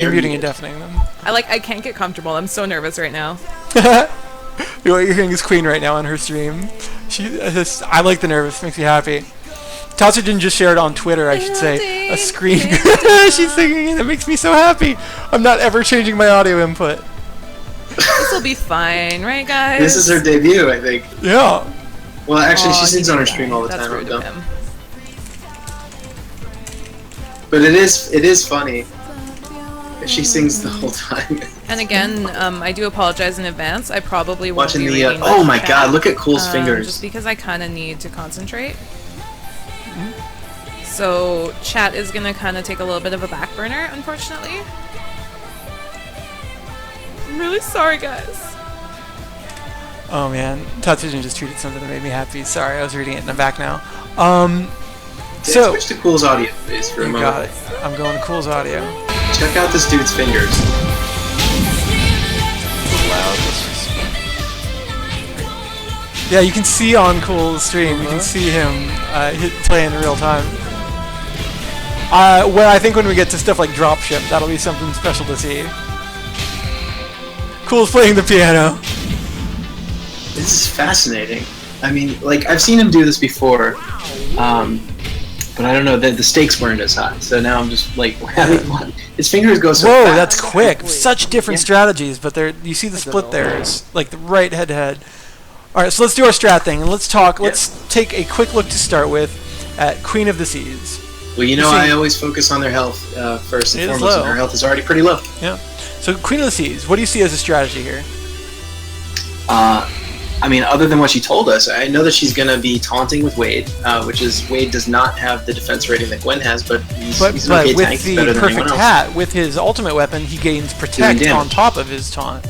You're muting and deafening them. I can't get comfortable. I'm so nervous right now. What you're hearing is Queen right now on her stream. I like the nervous. Makes me happy. Tatsujin just shared on Twitter, I should say, a screen. She's singing and it makes me so happy. I'm not ever changing my audio input. This will be fine, right, guys? This is her debut, I think. Yeah. Well, actually, she sings on her stream all the That's time. rude of him. But it is funny. She sings the whole time. And again, I do apologize in advance. I probably won't Watching be the reading oh my chat, god, look at Cool's fingers. just because I kind of need to concentrate. So chat is gonna kind of take a little bit of a back burner, unfortunately. I'm really sorry, guys. Oh man, Tatsujin just tweeted something that made me happy. Sorry, I was reading it and I'm back now. So switch to Cool's audio, please, for a moment. got it. I'm going to Cool's audio. Check out this dude's fingers. Yeah, you can see on Cool's stream. You can see him play in real time. Well, I think when we get to stuff like Dropship, that'll be something special to see. Cool's playing the piano. This is fascinating. I mean, like, I've seen him do this before, but I don't know, the stakes weren't as high, so now I'm just like, his fingers go so Whoa, fast. that's quick. Such different strategies, but you see the split there is like the right head-to-head. All right, so let's do our strat thing, and let's talk. Let's take a quick look to start with at Queen of the Seas. Well, you know, I always focus on their health first and foremost, and her health is already pretty low. Yeah. So Queen of the Seas, what do you see as a strategy here? I mean, other than what she told us, I know that she's going to be taunting with Wade, which is Wade does not have the defense rating that Gwen has, but he's an okay with tank. the Better than perfect anyone hat, with his ultimate weapon, he gains Protect on top of his taunt.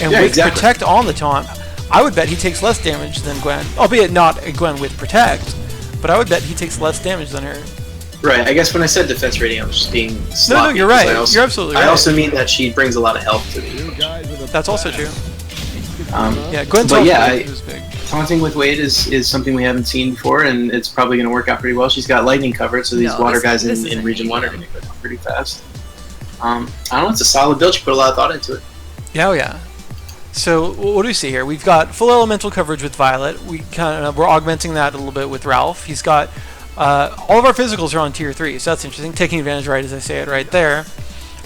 And with Protect on the taunt, I would bet he takes less damage than Gwen, albeit not a Gwen with Protect, but I would bet he takes less damage than her. Right, I guess when I said defense rating, I was just being sloppy. No, you're right. You're absolutely right. I also mean that she brings a lot of health to the That's also true. Yeah, Gwen's but big. Taunting with Wade is something we haven't seen before, and it's probably going to work out pretty well. She's got lightning covered, so these water guys in Region 1 are going to go down pretty fast. I don't know, it's a solid build. She put a lot of thought into it. Yeah, oh yeah. So what do we see here? We've got full elemental coverage with Violet. We're augmenting that a little bit with Ralph. He's got all of our physicals are on tier 3, so that's interesting. Taking advantage, right as I say it right there.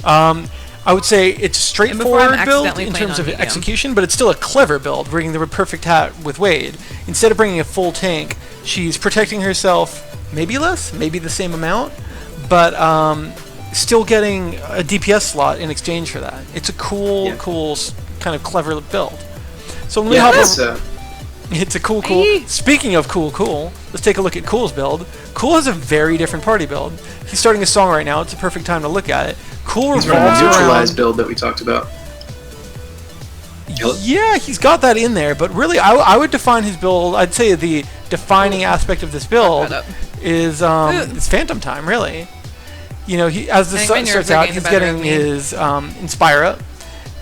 I would say it's a straightforward build in terms of execution, but it's still a clever build, bringing the perfect hat with Wade. Instead of bringing a full tank, she's protecting herself maybe less, maybe the same amount, but still getting a DPS slot in exchange for that. It's a cool kind of clever build. So let me hop over. It's a cool. Speaking of cool, let's take a look at Cool's build. Cool has a very different party build. He's starting a song right now. It's a perfect time to look at it. Cool revolves around the neutralized build that we talked about. Yeah, he's got that in there, but really, I would define his build. I'd say the defining aspect of this build is Phantom Time. Really, you know, as the sun starts out, he's getting his Inspire up.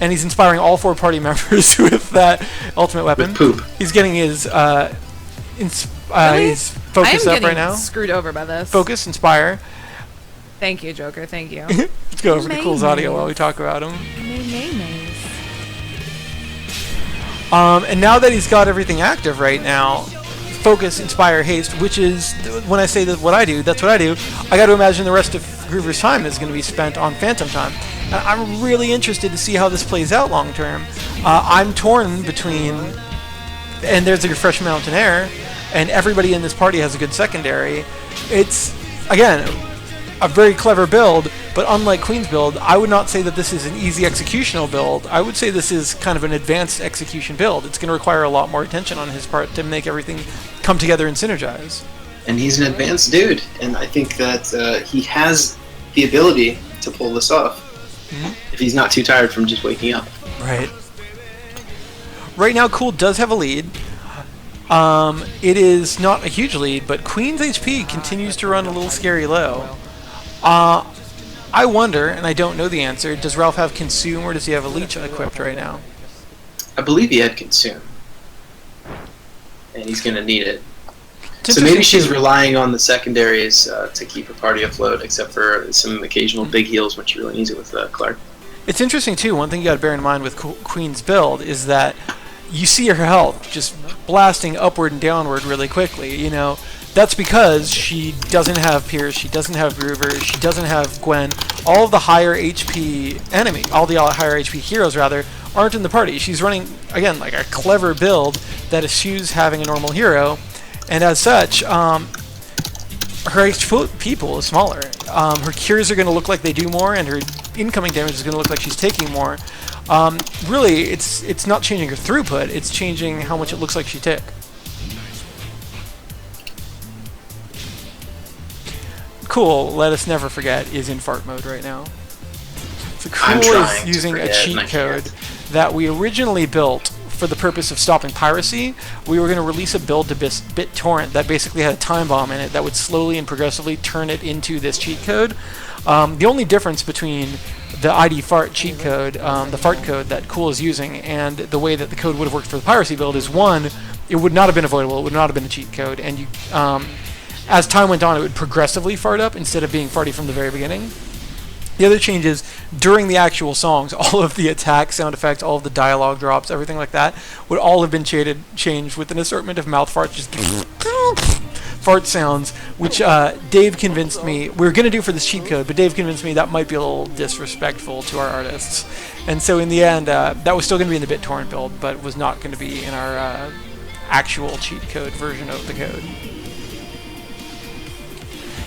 And he's inspiring all 4 party members with that ultimate weapon. With poop. He's getting his his focus up right now. Screwed over by this. Focus, inspire. Thank you, Joker. Thank you. Let's go over to Cool's audio while we talk about him. And now that he's got everything active right now, focus, inspire, haste, which is when I say that what I do, that's what I do. I got to imagine the rest of Groover's time is going to be spent on Phantom Time. And I'm really interested to see how this plays out long term. I'm torn between, and there's a Refresh Mountain Air, and everybody in this party has a good secondary. It's, again, a very clever build, but unlike Queen's build, I would not say that this is an easy executional build. I would say this is kind of an advanced execution build. It's going to require a lot more attention on his part to make everything come together and synergize. And he's an advanced dude, and I think that he has the ability to pull this off. If he's not too tired from just waking up. Right. Right now, Cool does have a lead. It is not a huge lead, but Queen's HP continues to run a little scary low. I wonder, and I don't know the answer, does Ralph have Consume or does he have a Leech equipped right now? I believe he had Consume. And he's going to need it. So maybe she's relying on the secondaries to keep her party afloat, except for some occasional big heals when she really needs it with Clark. It's interesting too. One thing you got to bear in mind with Queen's build is that you see her health just blasting upward and downward really quickly. You know, that's because she doesn't have Pierce, she doesn't have Groover, she doesn't have Gwen. All of the higher HP all the higher HP heroes rather, aren't in the party. She's running again like a clever build that eschews having a normal hero, and as such, her HP pool is smaller. Her cures are going to look like they do more, and her incoming damage is going to look like she's taking more. Really, it's not changing her throughput, it's changing how much it looks like she took. Cool, let us never forget, is in fart mode right now. So Cool is using a cheat code that we originally built for the purpose of stopping piracy. We were going to release a build to BitTorrent that basically had a time bomb in it that would slowly and progressively turn it into this cheat code. The only difference between the ID fart cheat code, the fart code that Cool is using, and the way that the code would have worked for the piracy build is, one, it would not have been avoidable, it would not have been a cheat code, and you, as time went on, it would progressively fart up instead of being farty from the very beginning. The other change is, during the actual songs, all of the attack sound effects, all of the dialogue drops, everything like that, would all have been changed with an assortment of mouth farts, just fart sounds, which Dave convinced me we were going to do for this cheat code, but Dave convinced me that might be a little disrespectful to our artists. And so in the end, that was still going to be in the BitTorrent build, but was not going to be in our actual cheat code version of the code.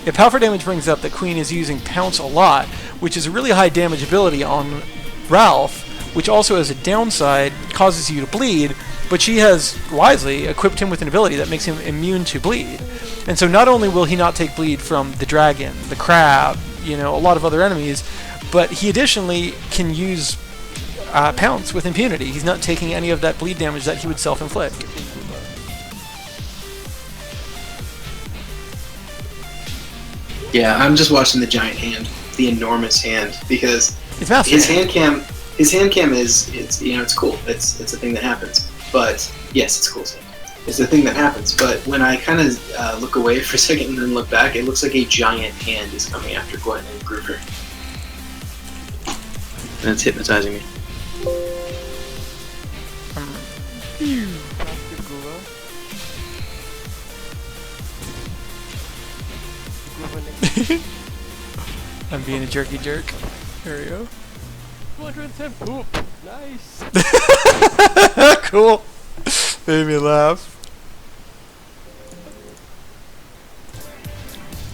Yeah, Power for Damage brings up that Queen is using Pounce a lot, which is a really high damage ability on Ralph, which also has a downside, causes you to bleed, but she has wisely equipped him with an ability that makes him immune to bleed. And so not only will he not take bleed from the dragon, the crab, you know, a lot of other enemies, but he additionally can use Pounce with impunity. He's not taking any of that bleed damage that he would self-inflict. Yeah, I'm just watching the giant hand, the enormous hand, because it's massive. His hand cam is, it's, you know, it's cool. It's a thing that happens. But yes, it's cool. It's the thing that happens. But when I kind of look away for a second and then look back, it looks like a giant hand is coming after Gwen and Groover, and it's hypnotizing me. I'm being a jerky jerk. There we go. 210 poop. Nice. Cool. Made me laugh.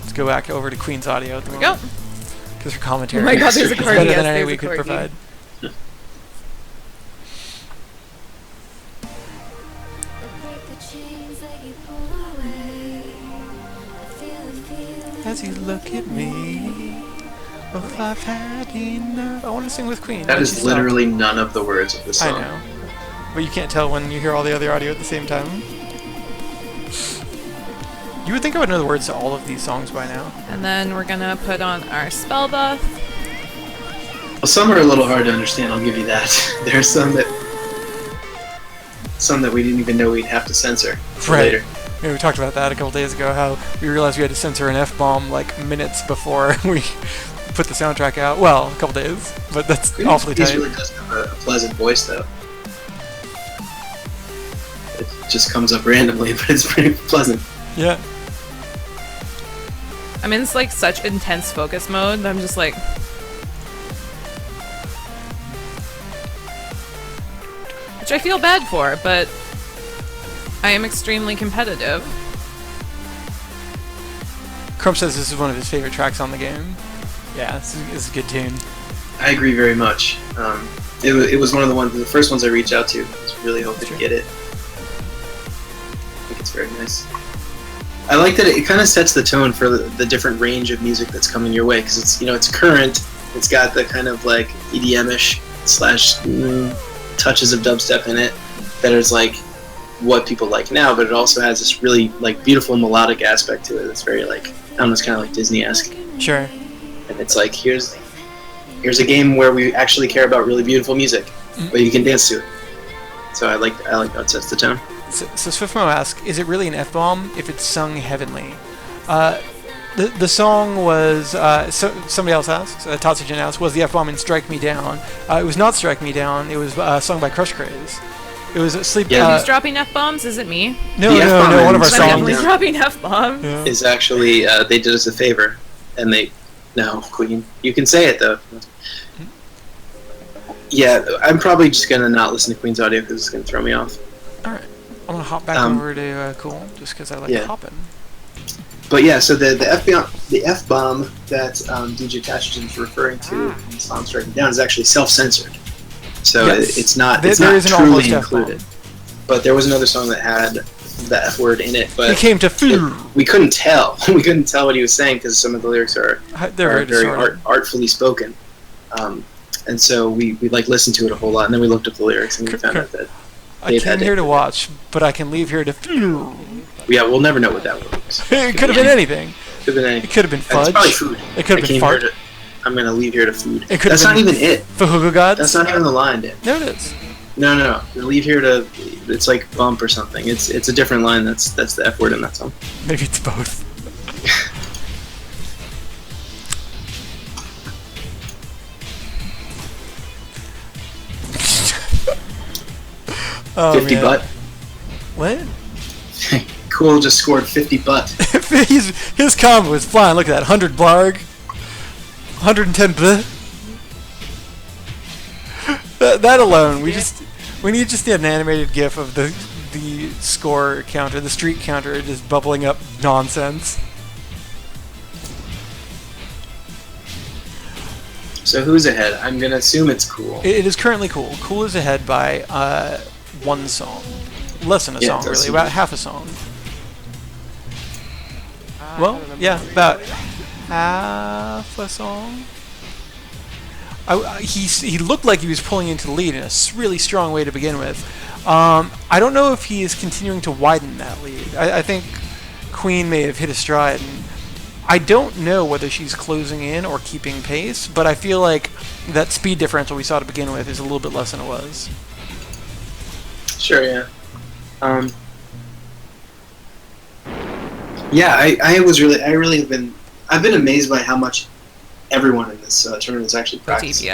Let's go back over to Queen's audio at the moment. Go. Because her commentary Oh my god, there's a is corgi. better Yes, than any there's we a could corgi. provide. As you look at me, oh, I've had enough. I want to sing with Queen. That is literally none of the words of the song. I know. But you can't tell when you hear all the other audio at the same time. You would think I would know the words to all of these songs by now. And then we're gonna put on our spell buff. Well, some are a little hard to understand, I'll give you that. There are some that we didn't even know we'd have to censor for Right. later. Yeah, we talked about that a couple days ago, how we realized we had to censor an F-bomb like minutes before we put the soundtrack out. Well, a couple days, but that's awfully He tight. really does have a pleasant voice, though. It just comes up randomly, but it's pretty pleasant. Yeah. I'm in like such intense focus mode that I'm just like, which I feel bad for, but I am extremely competitive. Crump says this is one of his favorite tracks on the game. Yeah, this is a good tune. I agree very much. It was one of the first ones I reached out to. I was really hoping to get it. I think it's very nice. I like that it kind of sets the tone for the different range of music that's coming your way, because it's, you know, it's current. It's got the kind of like EDM-ish / touches of dubstep in it that is like what people like now, but it also has this really like beautiful melodic aspect to it. It's very like, almost kind of like Disney-esque. Sure. And it's like, here's a game where we actually care about really beautiful music, but you can dance to it. So I like how it sets the tone. So Swiftmo asks, is it really an F-bomb if it's sung heavenly? The song was, somebody else asks, Tatsujin asks, was the F-bomb in Strike Me Down? It was not Strike Me Down, it was sung by Crush Craze. It was Sleep... Yeah. Who's dropping F-bombs? Is it me? No, The F-bomb one of our in I'm Strike Me songs. definitely Down. dropping F-bombs. Yeah. Is actually, they did us a favor. And they... No, Queen. You can say it, though. Yeah, I'm probably just going to not listen to Queen's audio because it's going to throw me off. Alright, I'm going to hop back over to Cool, just because I like hopping. But yeah, so the F-bomb that DJ Tashijin's referring to in the song Striking Down is actually self-censored. So Yes. it's not There is an truly almost F-bomb. included. But there was another song that had the F word in it, He but came to we couldn't tell. We couldn't tell what he was saying because some of the lyrics are They're very distorted. artfully spoken. And so we like listened to it a whole lot, and then we looked up the lyrics and we found out that I they've came had here it. to watch, but I can leave here to... Yeah, we'll never know what that word was. It could have been anything. Could have been anything. It could have been It's fudge. probably food. It could have I been came fart. here to- I'm gonna leave here to food. It could have That's not been even it. Fahuga That's not even the line, Dan. No, it is. No. Leave here to. It's like bump or something. It's a different line. That's the F word in that song. Maybe it's both. Oh, 50 man. butt. What? Cool just scored 50 butt. His combo was flying. Look at that. 100 blarg. 110 bleh. That alone, we need just an animated GIF of the score counter, the streak counter, just bubbling up nonsense. So who's ahead? I'm gonna assume it's Cool. It is currently Cool. Cool is ahead by one song, less than a Yeah, song, it does really, seem about like- half a song. Well, yeah, about half a song. He looked like he was pulling into the lead in a really strong way to begin with. I don't know if he is continuing to widen that lead. I think Queen may have hit a stride, and I don't know whether she's closing in or keeping pace, but I feel like that speed differential we saw to begin with is a little bit less than it was. Sure, yeah. Yeah, I've been amazed by how much everyone in this tournament has actually The practiced for it.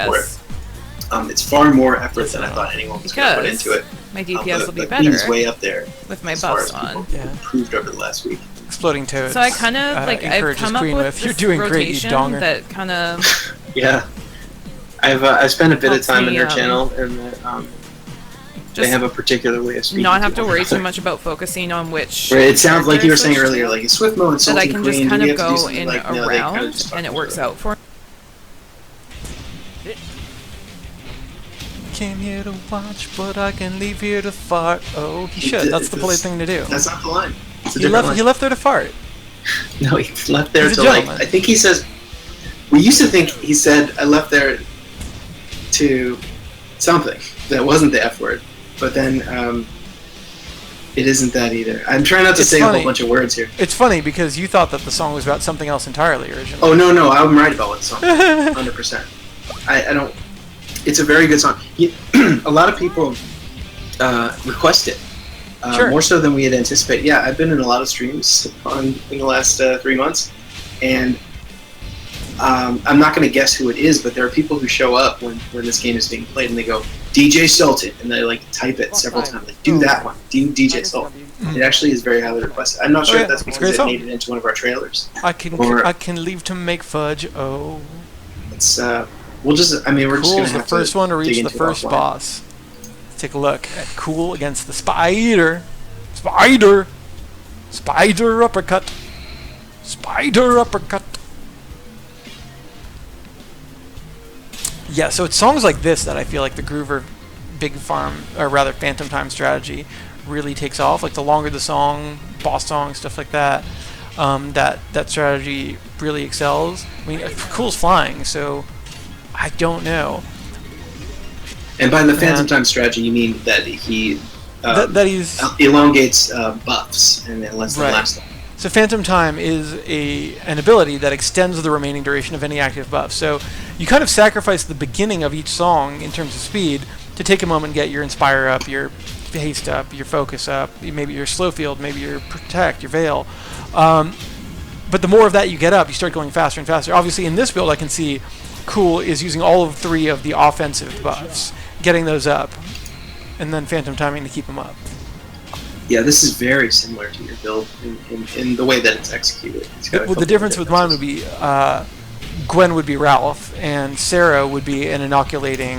DPS. It's far more effort than I thought anyone was going to put Because into it. my DPS will be the Queen is better way up there with my as far buffs as people on. Yeah. improved over the last week. Exploding Toads. So I kind of I've encourages come up Queen with You're this doing great, you rotation donger. that kind of Yeah, I've spent a bit of Helps time me, on her channel, and they just have a particular way of speaking. not have to one worry too another. much about focusing on which. Right, it sounds like you were character saying switch earlier, to, like is Swift mode that I insulting can Queen. just Do kind we of have to do go something in like, no, they kinda around, just talk and it to works each other. out for me. Came here to watch, but I can leave here to fart. Oh, he He should. did- That's the polite this- thing to do. That's not the line. It's a He different left. He line. left there to fart. No, he left there He's a to like. gentleman. I think he says. We used to think he said I left there to something that wasn't the F word, but then it isn't that either. I'm trying not to It's say a funny. whole bunch of words here. It's funny because you thought that the song was about something else entirely originally. Oh no, I'm right about what the song. 100%. I don't. It's a very good song. A lot of people request it. Sure. More so than we had anticipated. Yeah, I've been in a lot of streams in the last 3 months, and I'm not going to guess who it is, but there are people who show up when this game is being played, and they go, DJ Sultan, and they like type it several times, like do that one, do DJ Sultan. It actually is very highly requested. I'm not sure yeah, if that's it's a because great it song. made it into one of our trailers. I can Or- I can leave to make fudge. Oh, It's we'll just. I mean, we're just going Cool's to the have first one to dig reach the into it first offline. boss. Let's take a look at Cool against the Spider. Spider uppercut. Spider uppercut. Yeah, so it's songs like this that I feel like the Groover Big Farm, or rather Phantom Time strategy, really takes off. Like the longer the song, boss song, stuff like that, that strategy really excels. I mean, Cool's flying, so I don't know. And by the Phantom Yeah. Time strategy, you mean that he That he's elongates buffs and then lets them Right. last. So Phantom Time is an ability that extends the remaining duration of any active buff. So you kind of sacrifice the beginning of each song in terms of speed to take a moment and get your Inspire up, your haste up, your focus up, maybe your slow field, maybe your protect, your veil. But the more of that you get up, you start going faster and faster. Obviously, in this build, I can see Cool is using all of 3 of the offensive buffs, getting those up, and then Phantom Timing to keep them up. Yeah, this is very similar to your build in the way that it's executed. Well, the difference with mine would be Gwen would be Ralph, and Sarah would be an inoculating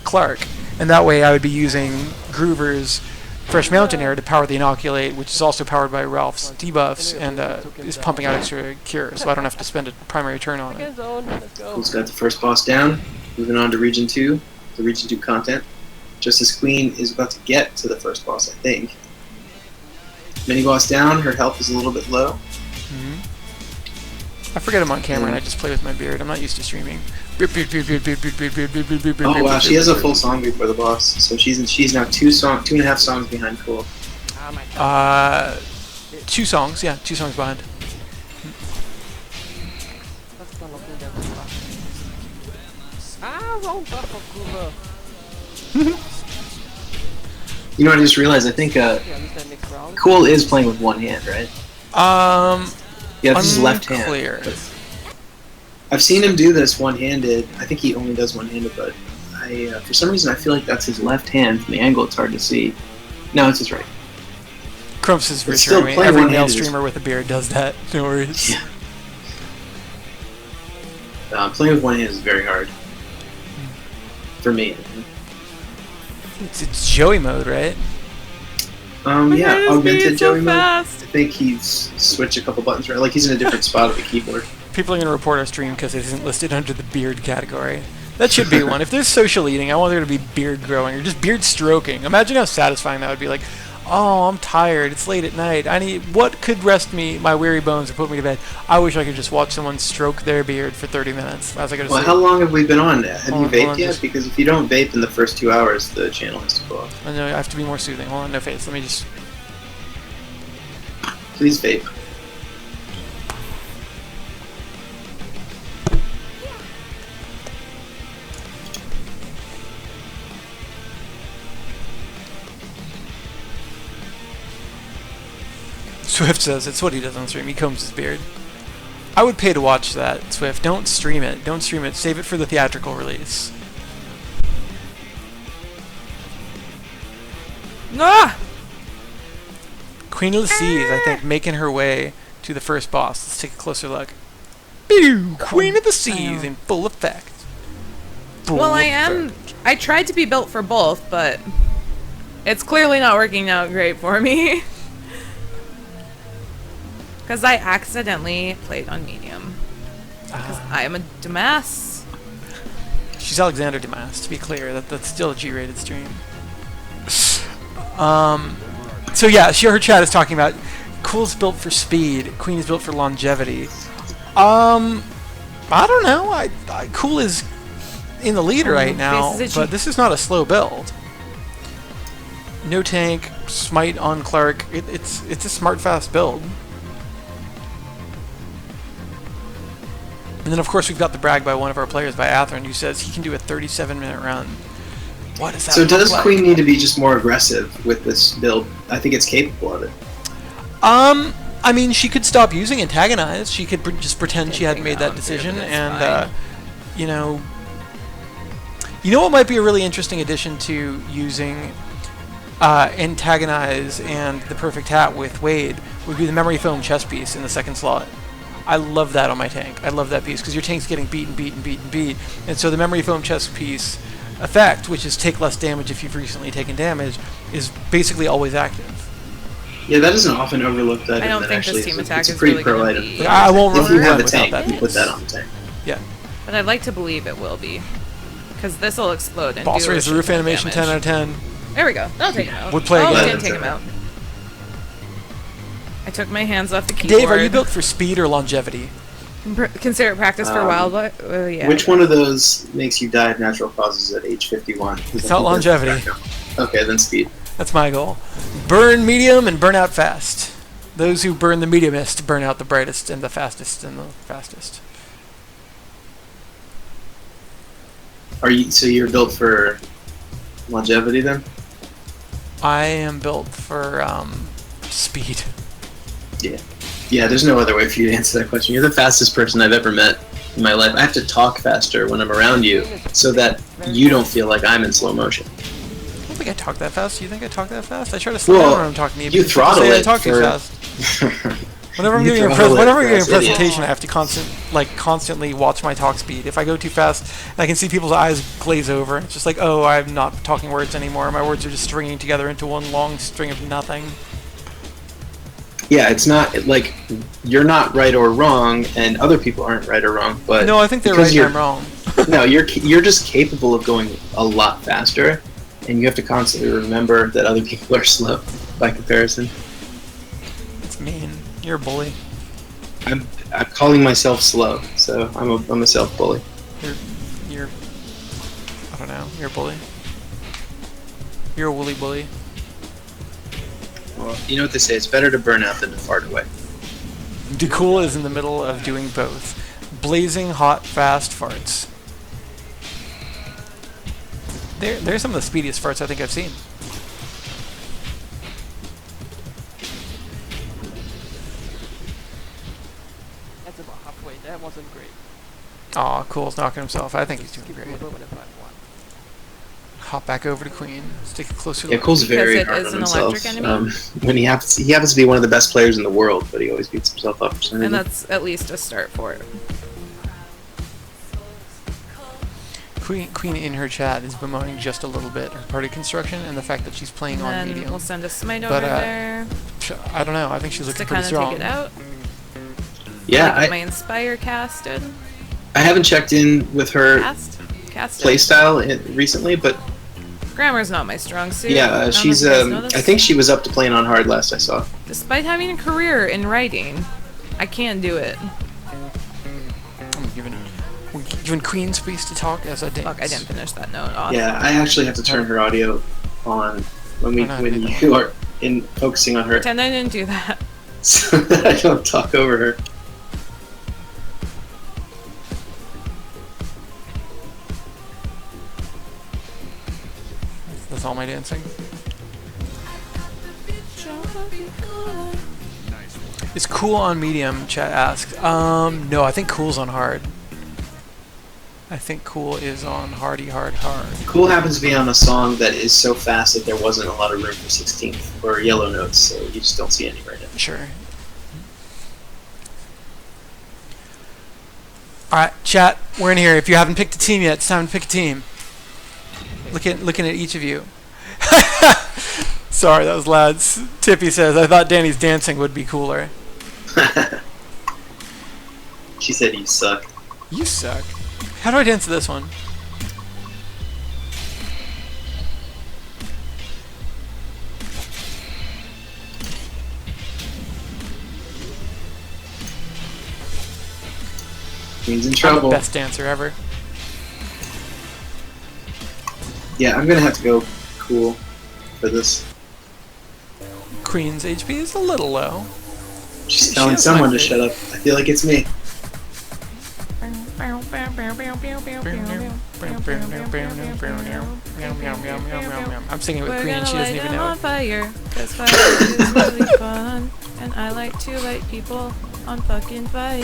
Clark. And that way I would be using Groover's Fresh Mountain Air to power the Inoculate, which is also powered by Ralph's debuffs, and is pumping out extra cure, so I don't have to spend a primary turn on it. Cool's got the first boss down. Moving on to Region 2, the Region 2 content. Justice Queen is about to get to the first boss, I think. Mini boss down, her health is a little bit low. I forget I'm on camera and I just play with my beard. I'm not used to streaming. Oh wow, she has a full song before the boss, so she's now 2.5 songs behind Cool. 2 songs, yeah, 2 songs behind. Wrong button, Puuba. You know what I just realized? I think Yeah, is that next round? Cool is playing with one hand, right? Yeah, this is left hand. Unclear. But I've seen him do this one-handed. I think he only does one-handed, but for some reason I feel like that's his left hand. From the angle, it's hard to see. No, it's his right. Crumps is But still, reassuring me. playing Every one male handed is- streamer with a beard does that. No worries. Yeah. Playing with one hand is very hard. For me. It's Joey mode, right? Yeah, augmented Joey mode. I fast. think he's switched a couple buttons around. Like he's in a different spot of the keyboard. People are going to report our stream because it isn't listed under the beard category. That should be one. If there's social eating, I want there to be beard growing or just beard stroking. Imagine how satisfying that would be. Like, oh, I'm tired. It's late at night. What could rest my weary bones or put me to bed? I wish I could just watch someone stroke their beard for 30 minutes as I go to Well, sleep. how long have we been on? Have you Hold on, vaped yet? just- Because if you don't vape in the first 2 hours, the channel has to go off. I know I have to be more soothing. Hold on, no face. Let me just. Please vape. Swift says it's what he does on stream. He combs his beard. I would pay to watch that, Swift. Don't stream it. Don't stream it. Save it for the theatrical release. Ah! Queen of the Seas, I think, making her way to the first boss. Let's take a closer look. Pew! Queen of the Seas in full effect. Well, I tried to be built for both, but it's clearly not working out great for me. Because I accidentally played on medium. Because I am a Damas. She's Alexander Dumas, to be clear. That's still a G-rated stream. So yeah, her chat is talking about Cool's built for speed, Queen is built for longevity. I don't know. Cool is in the lead right now, but this is not a slow build. No tank, smite on Clark. It's a smart, fast build. And then, of course, we've got the brag by one of our players, by Atherin, who says he can do a 37-minute run. What does that So look does like? Queen need to be just more aggressive with this build? I think it's capable of it. I mean, she could stop using Antagonize. She could just pretend she hadn't made that decision, and, you know what might be a really interesting addition to using Antagonize and the Perfect Hat with Wade would be the Memory Foam chest piece in the second slot. I love that on my tank. I love that piece because your tank's getting beat, and so the Memory Foam chest piece effect, which is take less damage if you've recently taken damage, is basically always active. Yeah, that is an often overlooked item. I don't that think actually this team is attack it's a is pretty really pro going to item. be... I won't If you run have the without tank, that you put piece. that on the tank. Yeah. But I'd like to believe it will be. Because this will explode and Boss do a raise the shit roof ton of animation, damage. 10 out of 10. There we go. I'll take him out. Would play Oh, again. didn't take him out. I took my hands off the keyboard. Dave, are you built for speed or longevity? Consider it practice for wildlife? Yeah. Which one of those makes you die of natural causes at age 51? It's not longevity. Okay, then speed. That's my goal. Burn medium and burn out fast. Those who burn the mediumest burn out the brightest and the fastest and the fastest. So you're built for longevity then? I am built for speed. Yeah, there's no other way for you to answer that question. You're the fastest person I've ever met in my life. I have to talk faster when I'm around you so that you don't feel like I'm in slow motion. I don't think I talk that fast. Do you think I talk that fast? I try to slow down when I'm talking to you. You because people throttle say I it talk too for- fast. Whenever I'm You giving a throttle it for us idiots. presentation, I have to constantly watch my talk speed. If I go too fast, I can see people's eyes glaze over. It's just like, oh, I'm not talking words anymore. My words are just stringing together into one long string of nothing. Yeah, it's not like you're not right or wrong, and other people aren't right or wrong. But No, I think they're because right and I'm wrong. No, you're just capable of going a lot faster, and you have to constantly remember that other people are slow by comparison. It's mean. You're a bully. I'm calling myself slow, so I'm a self bully. You're I don't know. You're a bully. You're a woolly bully. Well, you know what they say, it's better to burn out than to fart away. DeCool is in the middle of doing both. Blazing hot, fast farts. They're some of the speediest farts I think I've seen. That's about halfway. That wasn't great. Aw, Cool's knocking himself. I think he's doing Keep great. moving with the platform. Hop back over to Queen. Let's take a closer Yeah, look. Cole's very Because it hard is on an himself. electric enemy? When he happens to be one of the best players in the world, but he always beats himself up for some reason. And that's at least a start for it. Queen in her chat is bemoaning just a little bit her party construction and the fact that she's playing on And then medium. we'll send a smite But, over there I don't know. I think she's just to looking kind pretty of strong. take it out. Yeah, Like my Inspire casted. I haven't checked in with her Casted. playstyle recently, but Grammar's not my strong suit. yeah, I don't know if she's. you guys know this. I think she was up to playing on hard last I saw. Despite having a career in writing, I can't do it. I'm giving Queen space to talk as I dance. Fuck, I didn't finish that note off. Yeah, I actually have to turn her audio on when you are focusing on her, Pretend I didn't do that. so that I don't talk over her. That's all my dancing. Is Cool on medium? Chat asked. No, I think Cool's on hard. I think Cool is on hardy hard. Cool happens to be on a song that is so fast that there wasn't a lot of room for 16th or yellow notes, so you just don't see any right now. Sure. Alright, chat, we're in here. If you haven't picked a team yet, it's time to pick a team. Looking at each of you. Sorry, that was lads. Tippy says, I thought Danny's dancing would be cooler. She said you suck. You suck. How do I dance to this one? Queen's in I'm the trouble. best dancer ever. Yeah, I'm gonna have to go Cool for this. Queen's HP is a little low. She's She telling has someone my to shut up. I feel like it's me. I'm singing with Queen and she doesn't even know on it. fire, 'cause fire is really fun, and I like to light people on fucking fire.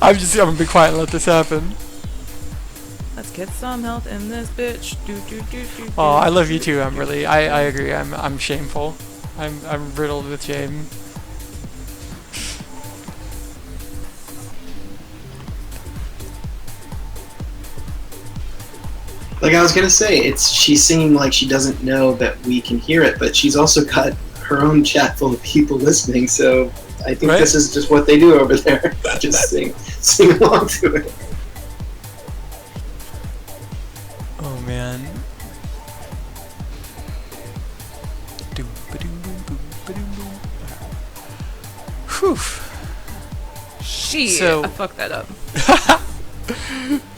I'm gonna be quiet and let this happen. Let's get some health in this bitch. Do. Oh, I love you too, Amberly. I agree. I'm shameful. I'm riddled with shame. Like I was gonna say, she's singing like she doesn't know that we can hear it, but she's also got her own chat full of people listening, so I think Right? this is just what they do over there. Just sing along to it. Oh man. Whew. So- I fucked that up.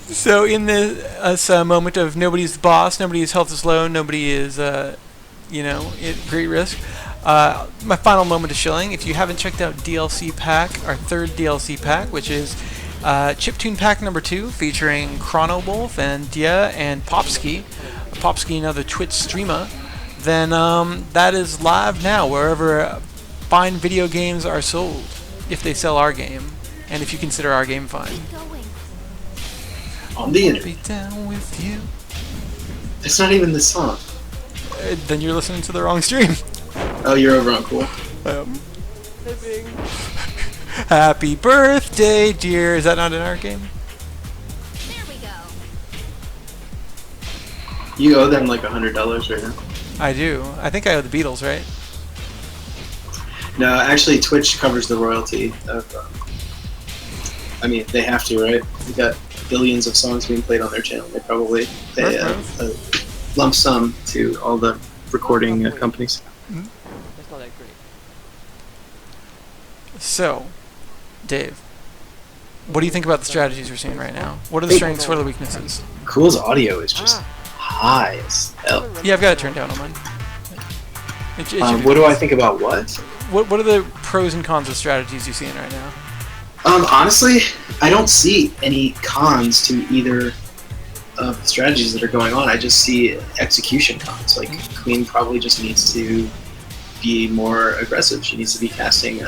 So in this moment of nobody's the boss, nobody's health is low, nobody is, at great risk. My final moment of shilling. If you haven't checked out DLC pack, our third DLC pack, which is Chiptune pack number 2, featuring Chrono Wolf and Dia and Popsky. Popsky, another Twitch streamer. then that is live now wherever fine video games are sold, if they sell our game, and if you consider our game fine. On the internet. Be down with you. It's not even the song. Then you're listening to the wrong stream. Oh, you're over on Cool. Happy birthday, dear. Is that not in our game? There we go. You owe them like $100 right now. I do. I think I owe the Beatles, right? No, actually, Twitch covers the royalty of. I mean, they have to, right? We got billions of songs being played on their channel. They probably pay a lump sum to all the recording companies. That's not that great. So, Dave, what do you think about the strategies we're seeing right now? What are the strengths? What are the weaknesses? Cool's audio is just high as hell. Yeah, I've got it turned down on mine. It should be What do I think about what? What are the pros and cons of strategies you're seeing right now? Honestly, I don't see any cons to either of the strategies that are going on. I just see execution cons. Like, Queen probably just needs to be more aggressive. She needs to be casting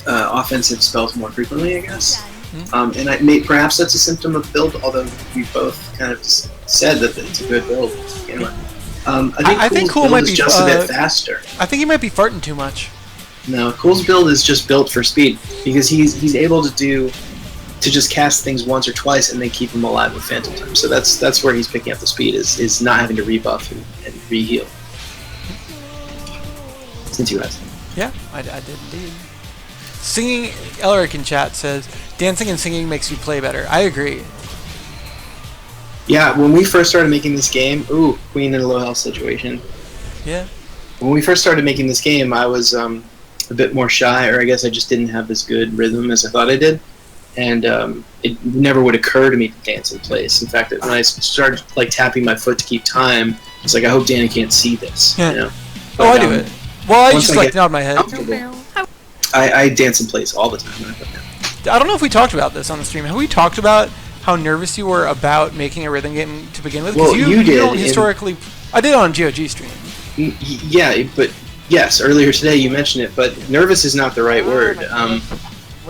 offensive spells more frequently, I guess. And perhaps that's a symptom of build, although we both kind of said that it's a good build. Anyway, I think Cool's build is just a bit faster. I think he might be farting too much. No, Cool's build is just built for speed because he's able to just cast things once or twice and they keep him alive with Phantom Time. So that's where he's picking up the speed is not having to rebuff and re-heal. Since you asked. Yeah, I did indeed. Singing, Elric in chat says, dancing and singing makes you play better. I agree. Yeah, when we first started making this game, Queen in a low health situation. Yeah. When we first started making this game, I was a bit more shy, or I guess I just didn't have as good rhythm as I thought I did. And it never would occur to me to dance in place. In fact, when I started like tapping my foot to keep time, it's like, I hope Danny can't see this. Yeah. You know? But, I do it. Well, I once just like nod my head. I dance in place all the time. I don't know if we talked about this on the stream. Have we talked about how nervous you were about making a rhythm game to begin with? Well, you did. Don't historically, I did it on GOG stream. Yeah, but yes, earlier today you mentioned it, but nervous is not the right word.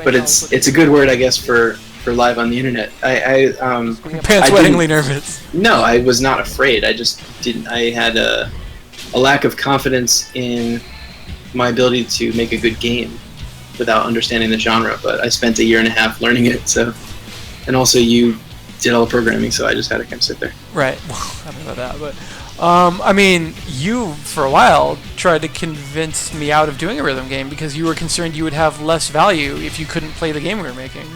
But it's a good word, I guess, for live on the internet. Pants-sweatingly nervous. No, I was not afraid. I just didn't. I had a lack of confidence in my ability to make a good game without understanding the genre. But I spent a year and a half learning it. So, and also you did all the programming, so I just had to kind of sit there. Right. Well, I don't know about that, but I mean, you for a while tried to convince me out of doing a rhythm game because you were concerned you would have less value if you couldn't play the game we were making.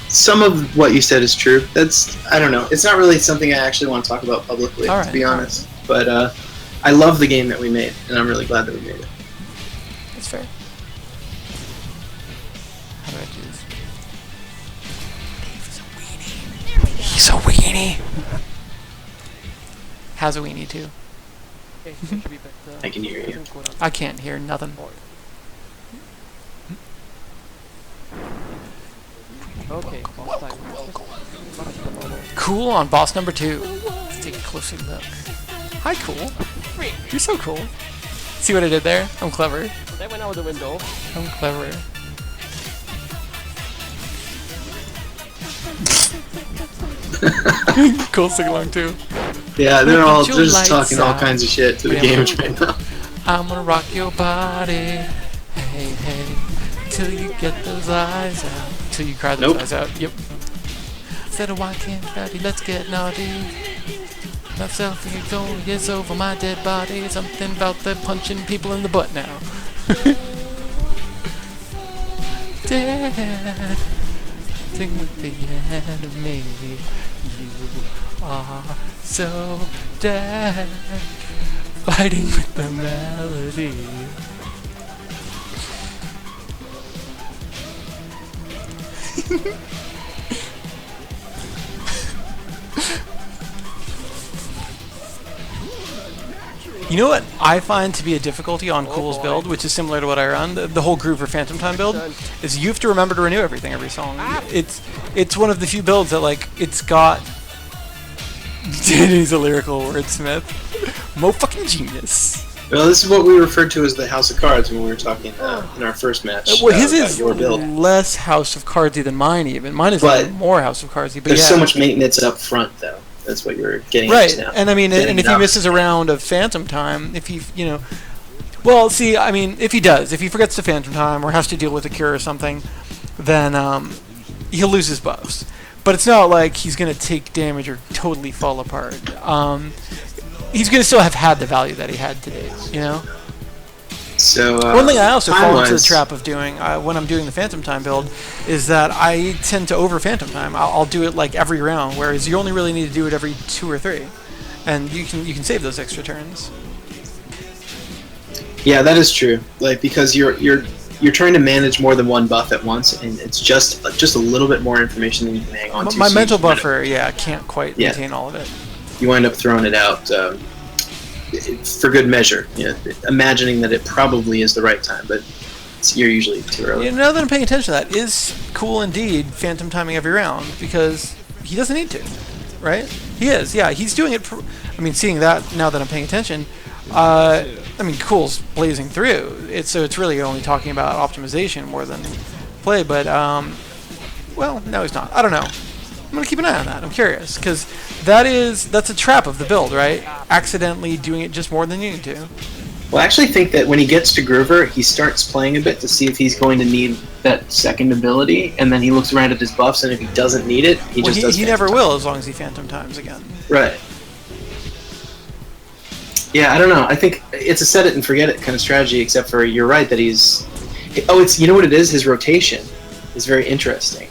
Some of what you said is true. I don't know. It's not really something I actually want to talk about publicly, to be honest. But I love the game that we made, and I'm really glad that we made it. That's fair. How do I do this? Dave is a weenie. He's a weenie. Has a weenie too. I can hear you. I can't hear nothing. Okay, boss time. Cool on boss number 2. Let's take a closer look. Hi, Cool. You're so cool. See what I did there? I'm clever. That went out the window. I'm clever. Cool sing along too. Yeah, they're just talking all kinds of shit to the games right now. I'm gonna rock your body, hey hey, till you get those eyes out, till you cry those eyes out. Yep. Said why can't daddy, let's get naughty. Not selfie going, it's over my dead body. Something about the punching people in the butt now. Dad, sing with the enemy. You are so dead. Fighting with the melody. You know what I find to be a difficulty on Cool's build, which is similar to what I run, the whole Groove for Phantom Time build, is you have to remember to renew everything every song. It's one of the few builds that, like, it's got He's a lyrical wordsmith. Mo fucking genius. Well, this is what we referred to as the House of Cards when we were talking in our first match. Well, his about is your build. less House of Cardsy than mine even. Mine is But more House of Cardsy. But There's yeah. so much maintenance up front, though. That's what you're getting Right, at now. and I mean, Getting and if he enough. misses a round of Phantom Time, if he, well, see, I mean, if he does, if he forgets the Phantom Time or has to deal with a cure or something, then he'll lose his buffs. But it's not like he's going to take damage or totally fall apart. He's going to still have had the value that he had today, So, One thing I also fall into the time-wise- trap of doing when I'm doing the Phantom Time build is that I tend to over Phantom Time. I'll do it like every round, whereas you only really need to do it every 2 or 3, and you can save those extra turns. Yeah, that is true. Like, because you're trying to manage more than one buff at once, and it's just a little bit more information than you can hang on to. My so mental you wind buffer, can't quite Yeah. maintain all of it. You wind up throwing it out for good measure. Imagining that it probably is the right time, but you're usually too early. Now that I'm paying attention to that, is cool indeed Phantom Timing every round, because he doesn't need to, right? He is, yeah. He's doing it. Seeing that now that I'm paying attention, cool's blazing through. It's really only talking about optimization more than play, but well, no, he's not. I don't know. I'm gonna keep an eye on that. I'm curious, because that's a trap of the build, right? Accidentally doing it just more than you need to. Well, I actually think that when he gets to Groover, he starts playing a bit to see if he's going to need that second ability, and then he looks around at his buffs, and if he doesn't need it, he just does. He Phantom never Time. will as long as he Phantom Times again. Right. Yeah, I don't know. I think it's a set it and forget it kind of strategy, except for you're right that he's... Oh, it's what it is? His rotation is very interesting.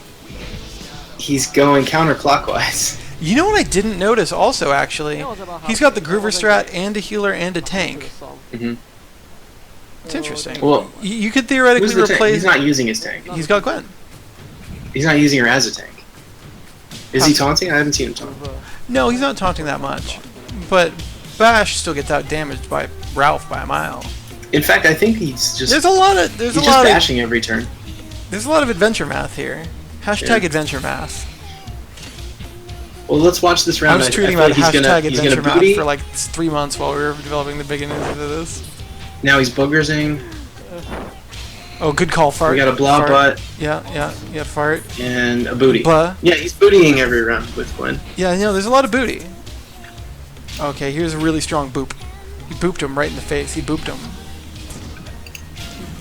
He's going counterclockwise. You know what I didn't notice also, actually? That was about He's how- got the Groover strat and a healer and a tank. Mm-hmm. It's interesting. Well, You could theoretically Who's the tank? replace... He's not using his tank. He's got Gwen. He's not using her as a tank. Is he taunting? I haven't seen him taunt. No, he's not taunting that much. But Bash still gets out damaged by Ralph by a mile. In fact, I think he's just... There's a lot of bashing every turn. there's a lot of adventure math here. Hashtag Yeah. adventure math. Well, let's watch this round. I was tweeting feel about like he's hashtag he's adventure gonna booty. math for like 3 months while we were developing the beginnings of this. Now he's boogersing. Oh, good call, fart. We got a blob Fart. butt Yeah, fart. and a booty. Buh. Yeah, he's bootying every round with Gwen. Yeah, there's a lot of booty. Okay, here's a really strong boop. He booped him right in the face. He booped him.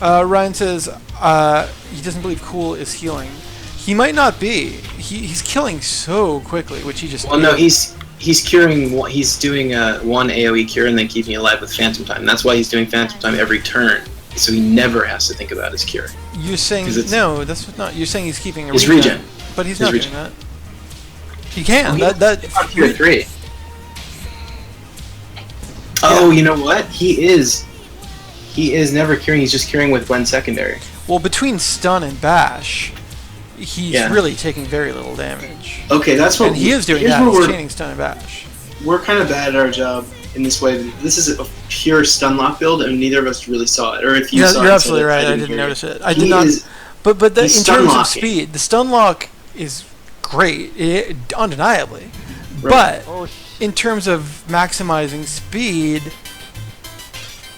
Ryan says he doesn't believe Cool is healing. He might not be. He's killing so quickly, which he just... Well, no, he's curing. He's doing one AOE cure and then keeping alive with Phantom Time. That's why he's doing Phantom Time every turn, so he never has to think about his cure. You're saying... 'Cause it's- No, that's not... You're saying he's keeping a His regen. But he's His not regen. doing that. He can. Well, that Cure 3. Oh, you know what? He is never curing. He's just curing with Gwen secondary. Well, between stun and bash, he's Yeah. really taking very little damage. Okay, that's what And he is doing here's that. where He's we're, chaining stun and bash. we're kind of bad at our job in this way. This is a pure stun lock build, and neither of us really saw it. Or if you Yeah, saw you're it, absolutely so right. I didn't didn't hear notice it. I He did not. is- But in he's terms of stun-locking. speed, the stun lock is great, undeniably. Right. But Oh, in terms of maximizing speed,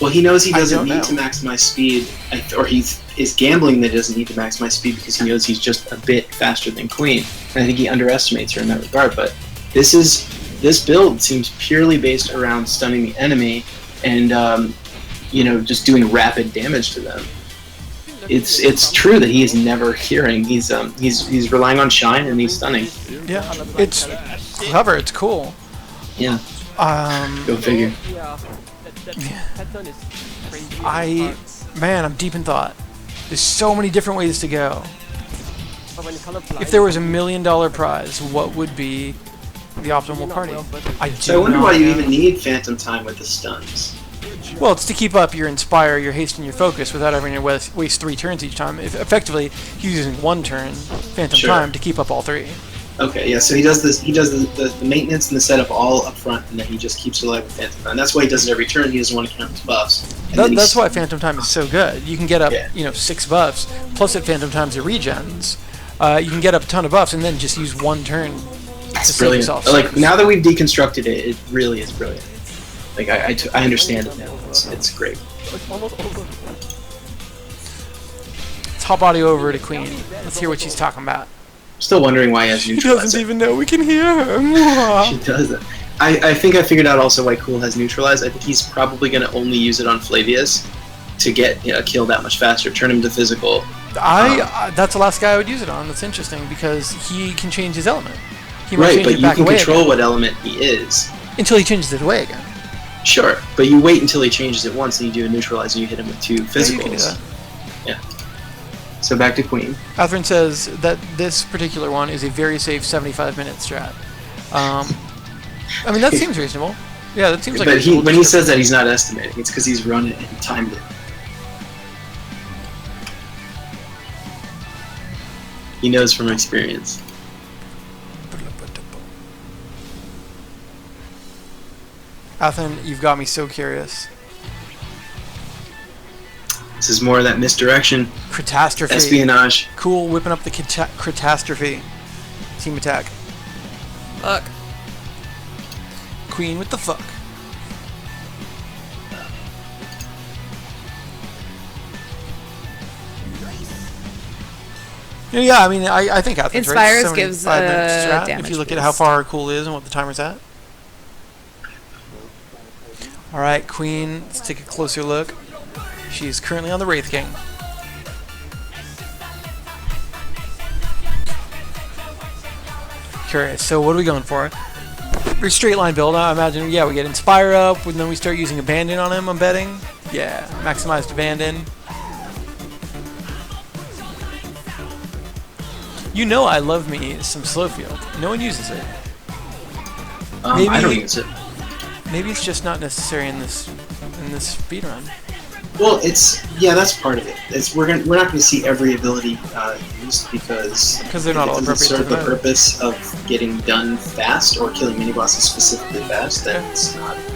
Well, he knows he I doesn't don't need know. to maximize speed, or he's gambling that he doesn't need to maximize speed because he knows he's just a bit faster than Queen. And I think he underestimates her in that regard. But this build seems purely based around stunning the enemy and just doing rapid damage to them. It's true that he is never curing. He's relying on shine and he's stunning. yeah, it's clever. It's cool. Yeah, go figure. yeah. That pattern is crazy. I'm deep in thought. There's so many different ways to go. But when you color blind, If there was $1 million prize, what would be the optimal party? I do So I wonder not why you know. even need Phantom Time with the stuns. Well, it's to keep up your inspire, your haste, and your focus without having to waste 3 turns each time. Effectively, he's using 1 turn, Phantom Sure. Time, to keep up all 3. Okay, yeah, so he does this. He does the maintenance and the setup all up front, and then he just keeps it alive with Phantom Time. That's why he does it every turn. He doesn't want to count his buffs. And then That's he's- why Phantom Time is so good. You can get up, Yeah. 6 buffs, plus at Phantom Time's your regens. You can get up a ton of buffs and then just use 1 turn It's brilliant. Like, now that we've deconstructed it, it really is brilliant. Like, I understand it now. It's great. It's almost over. Let's hop audio over to Queen. Let's hear what she's talking about. I'm still wondering why he has She neutralizer. doesn't even know we can hear her. She doesn't. I think I figured out also why Cool has neutralize. I think he's probably going to only use it on Flavius to get a kill that much faster, turn him to physical. That's the last guy I would use it on. That's interesting because he can change his element. He might Right, change but it you back can away control again. what element he is. Until he changes it away again. Sure, but you wait until he changes it once and you do a neutralize and you hit him with 2 Yeah, you physicals. can do that. Yeah. So back to Queen. Catherine says that this particular one is a very safe 75-minute strat. I mean, that seems reasonable. Yeah, that seems like. But a reasonable when he description. says that, he's not estimating. It's because he's run it and timed it. He knows from experience. Athen, you've got me so curious. This is more of that misdirection, Catastrophe. espionage. Cool, whipping up the catastrophe. Team attack. Look. Queen with the fuck. Yeah, I mean, I think Athens Inspires right. gives 75 minutes strat, damage if you look at how boost. far Cool is and what the timer's at. Alright, Queen, let's take a closer look. She's currently on the Wraith King. Curious, so what are we going for? For straight line build, I imagine, yeah, we get Inspire up, and then we start using Abandon on him, I'm betting. Yeah, maximized Abandon. You know I love me some slow field. No one uses it. I don't use it. Maybe it's just not necessary in this speed run. Well, that's part of it. We're not going to see every ability used because They're not all if it doesn't appropriate to serve the the mode. purpose of getting done fast or killing mini bosses specifically fast, then it's not going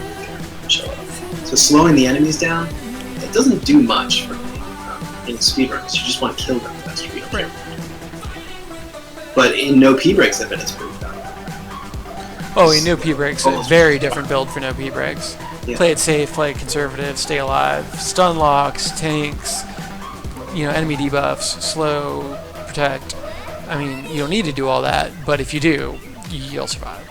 to show up. So slowing the enemies down, it doesn't do much for in speedruns. You just want to kill them faster. You don't care. But in no P breaks, I bet it's pretty bad. Oh, in no P breaks, a very different build for no P breaks. Yeah. Play it safe, play it conservative, stay alive, stun locks, tanks, enemy debuffs, slow, protect. I mean, you don't need to do all that, but if you do, you'll survive.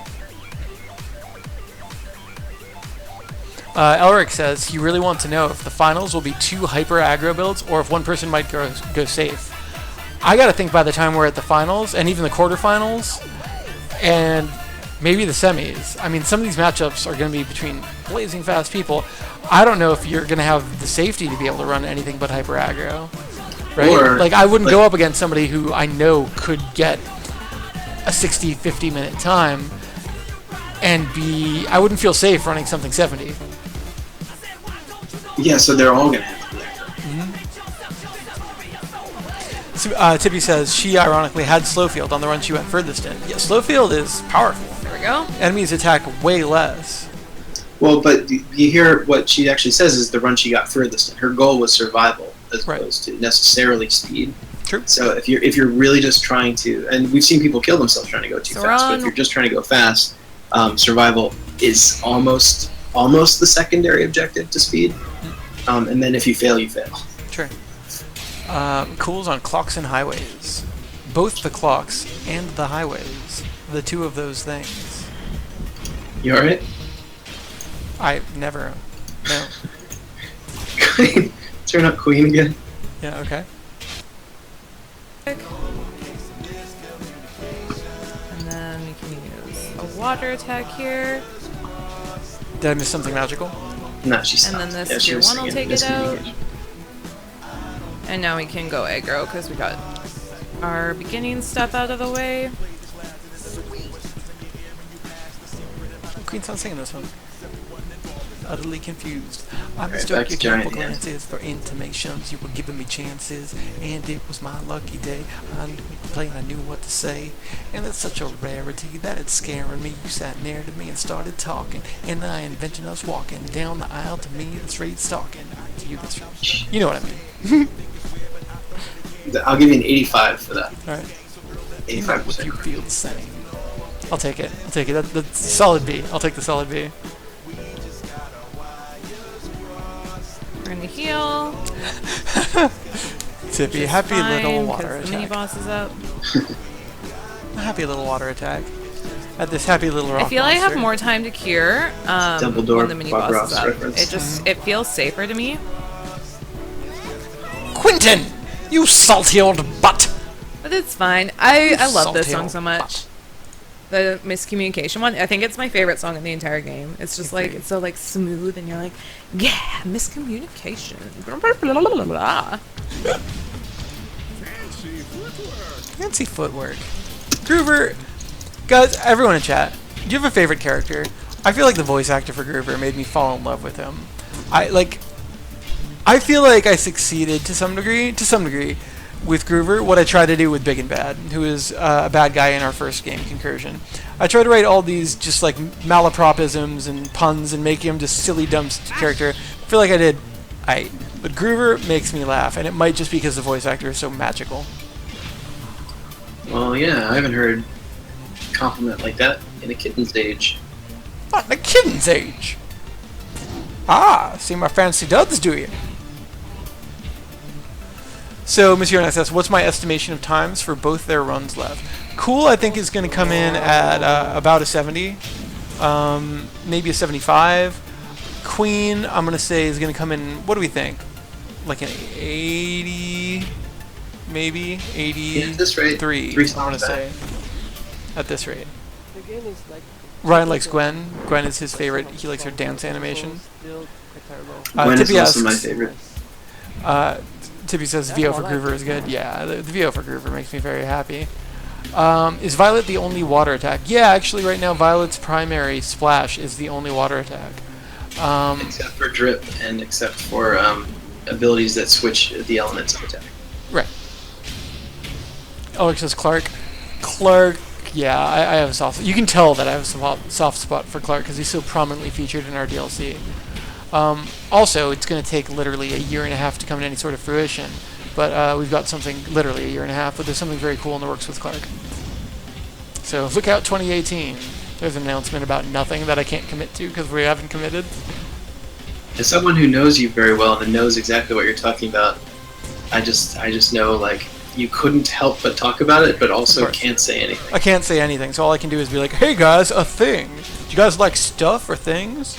Elric says he really wants to know if the finals will be 2 hyper aggro builds or if one person might go safe. I gotta think by the time we're at the finals and even the quarterfinals and maybe the semis. I mean, some of these matchups are going to be between blazing fast people. I don't know if you're going to have the safety to be able to run anything but hyper aggro, right? Or, I wouldn't go up against somebody who I know could get a 60, 50-minute time and I wouldn't feel safe running something 70. Yeah, so they're all going to have to be aggro. Tippy says she ironically had Slowfield on the run she went furthest in. Yeah, Slowfield is powerful. There we go. Enemies attack way less. Well, but you hear what she actually says is the run she got furthest in. Her goal was survival as opposed to necessarily speed. True. So if you're really just trying to, and we've seen people kill themselves trying to go too fast, but if you're just trying to go fast, survival is almost the secondary objective to speed. And then if you fail, you fail. Sure. Cool's on clocks and highways. Both the clocks and the highways. The two of those things. You alright? I never. No. Turn up Queen again. Yeah, okay. And then we can use a water attack here. Did I miss something magical? No, she stopped. And then this Yeah, she tier was 1 will singing take it out. Miscommunication. And now we can go aggro because we got our beginning step out of the way. Queen's not singing this one. Utterly confused. I Alright, mistook back your to Giant careful again. glances for intimations. You were giving me chances, and it was my lucky day. I knew the play, I knew what to say, and it's such a rarity that it's scaring me. You sat near to me and started talking, and I invented us walking down the aisle. To me, that's straight stalking. To you, that's straight. You know what I mean. I'll give you an 85 for that. All right. 85%. You feel the same. I'll take it. I'll take it. That's solid B. I'll take the solid B. We're gonna heal. Tippy, happy little water The mini attack. boss is up. A happy little water attack. At this happy little rock I feel I have monster. more time to cure Dumbledore, when the mini Bob boss Ross is up. reference. It feels safer to me. Quentin! You salty old butt! But it's fine. I love this Salty song old so much. The miscommunication one. I think it's my favorite song in the entire game. It's just like it's so like smooth and you're like, yeah, miscommunication. Fancy footwork. Groover, guys, everyone in chat, do you have a favorite character? I feel like the voice actor for Groover made me fall in love with him. I feel like I succeeded to some degree with Groover what I tried to do with Big and Bad, who is a bad guy in our first game, Concursion. I tried to write all these just like malapropisms and puns and make him just silly dumb character. I feel like I did aight. But Groover makes me laugh, and it might just be because the voice actor is so magical. Well, yeah, I haven't heard a compliment like that in a kitten's age. Not in a kitten's age. Ah, see my fancy duds, do you? So, Monsieur NSS, what's my estimation of times for both their runs left? Cool, I think, is going to come in at about a 70, maybe a 75. Queen, I'm going to say, is going to come in, what do we think? Like an 80, maybe? 83, Yeah, at this rate, 3 I'm going to songs say. back. At this rate. The game is like. Ryan likes Gwen. Gwen is his favorite. He likes her dance animation. Still quite terrible. Gwen is Tippy also my asks, favorite. Tippy says Yeah, VO I for like Groover it. is good. Yeah, the VO for Groover makes me very happy. Is Violet the only water attack? Yeah, actually right now Violet's primary splash is the only water attack. Except for drip and except for abilities that switch the elements of attack. Right. Alex says Clark. Clark, yeah, I have a soft. You can tell that I have a soft spot for Clark because he's so prominently featured in our DLC. Also, it's going to take literally a year and a half to come to any sort of fruition, but we've got something literally a year and a half. But there's something very cool in the works with Clark. So look out, 2018. There's an announcement about nothing that I can't commit to because we haven't committed. As someone who knows you very well and knows exactly what you're talking about, I just know like you couldn't help but talk about it, but also can't say anything. I can't say anything, so all I can do is be like, "Hey guys, a thing. Do you guys like stuff or things?"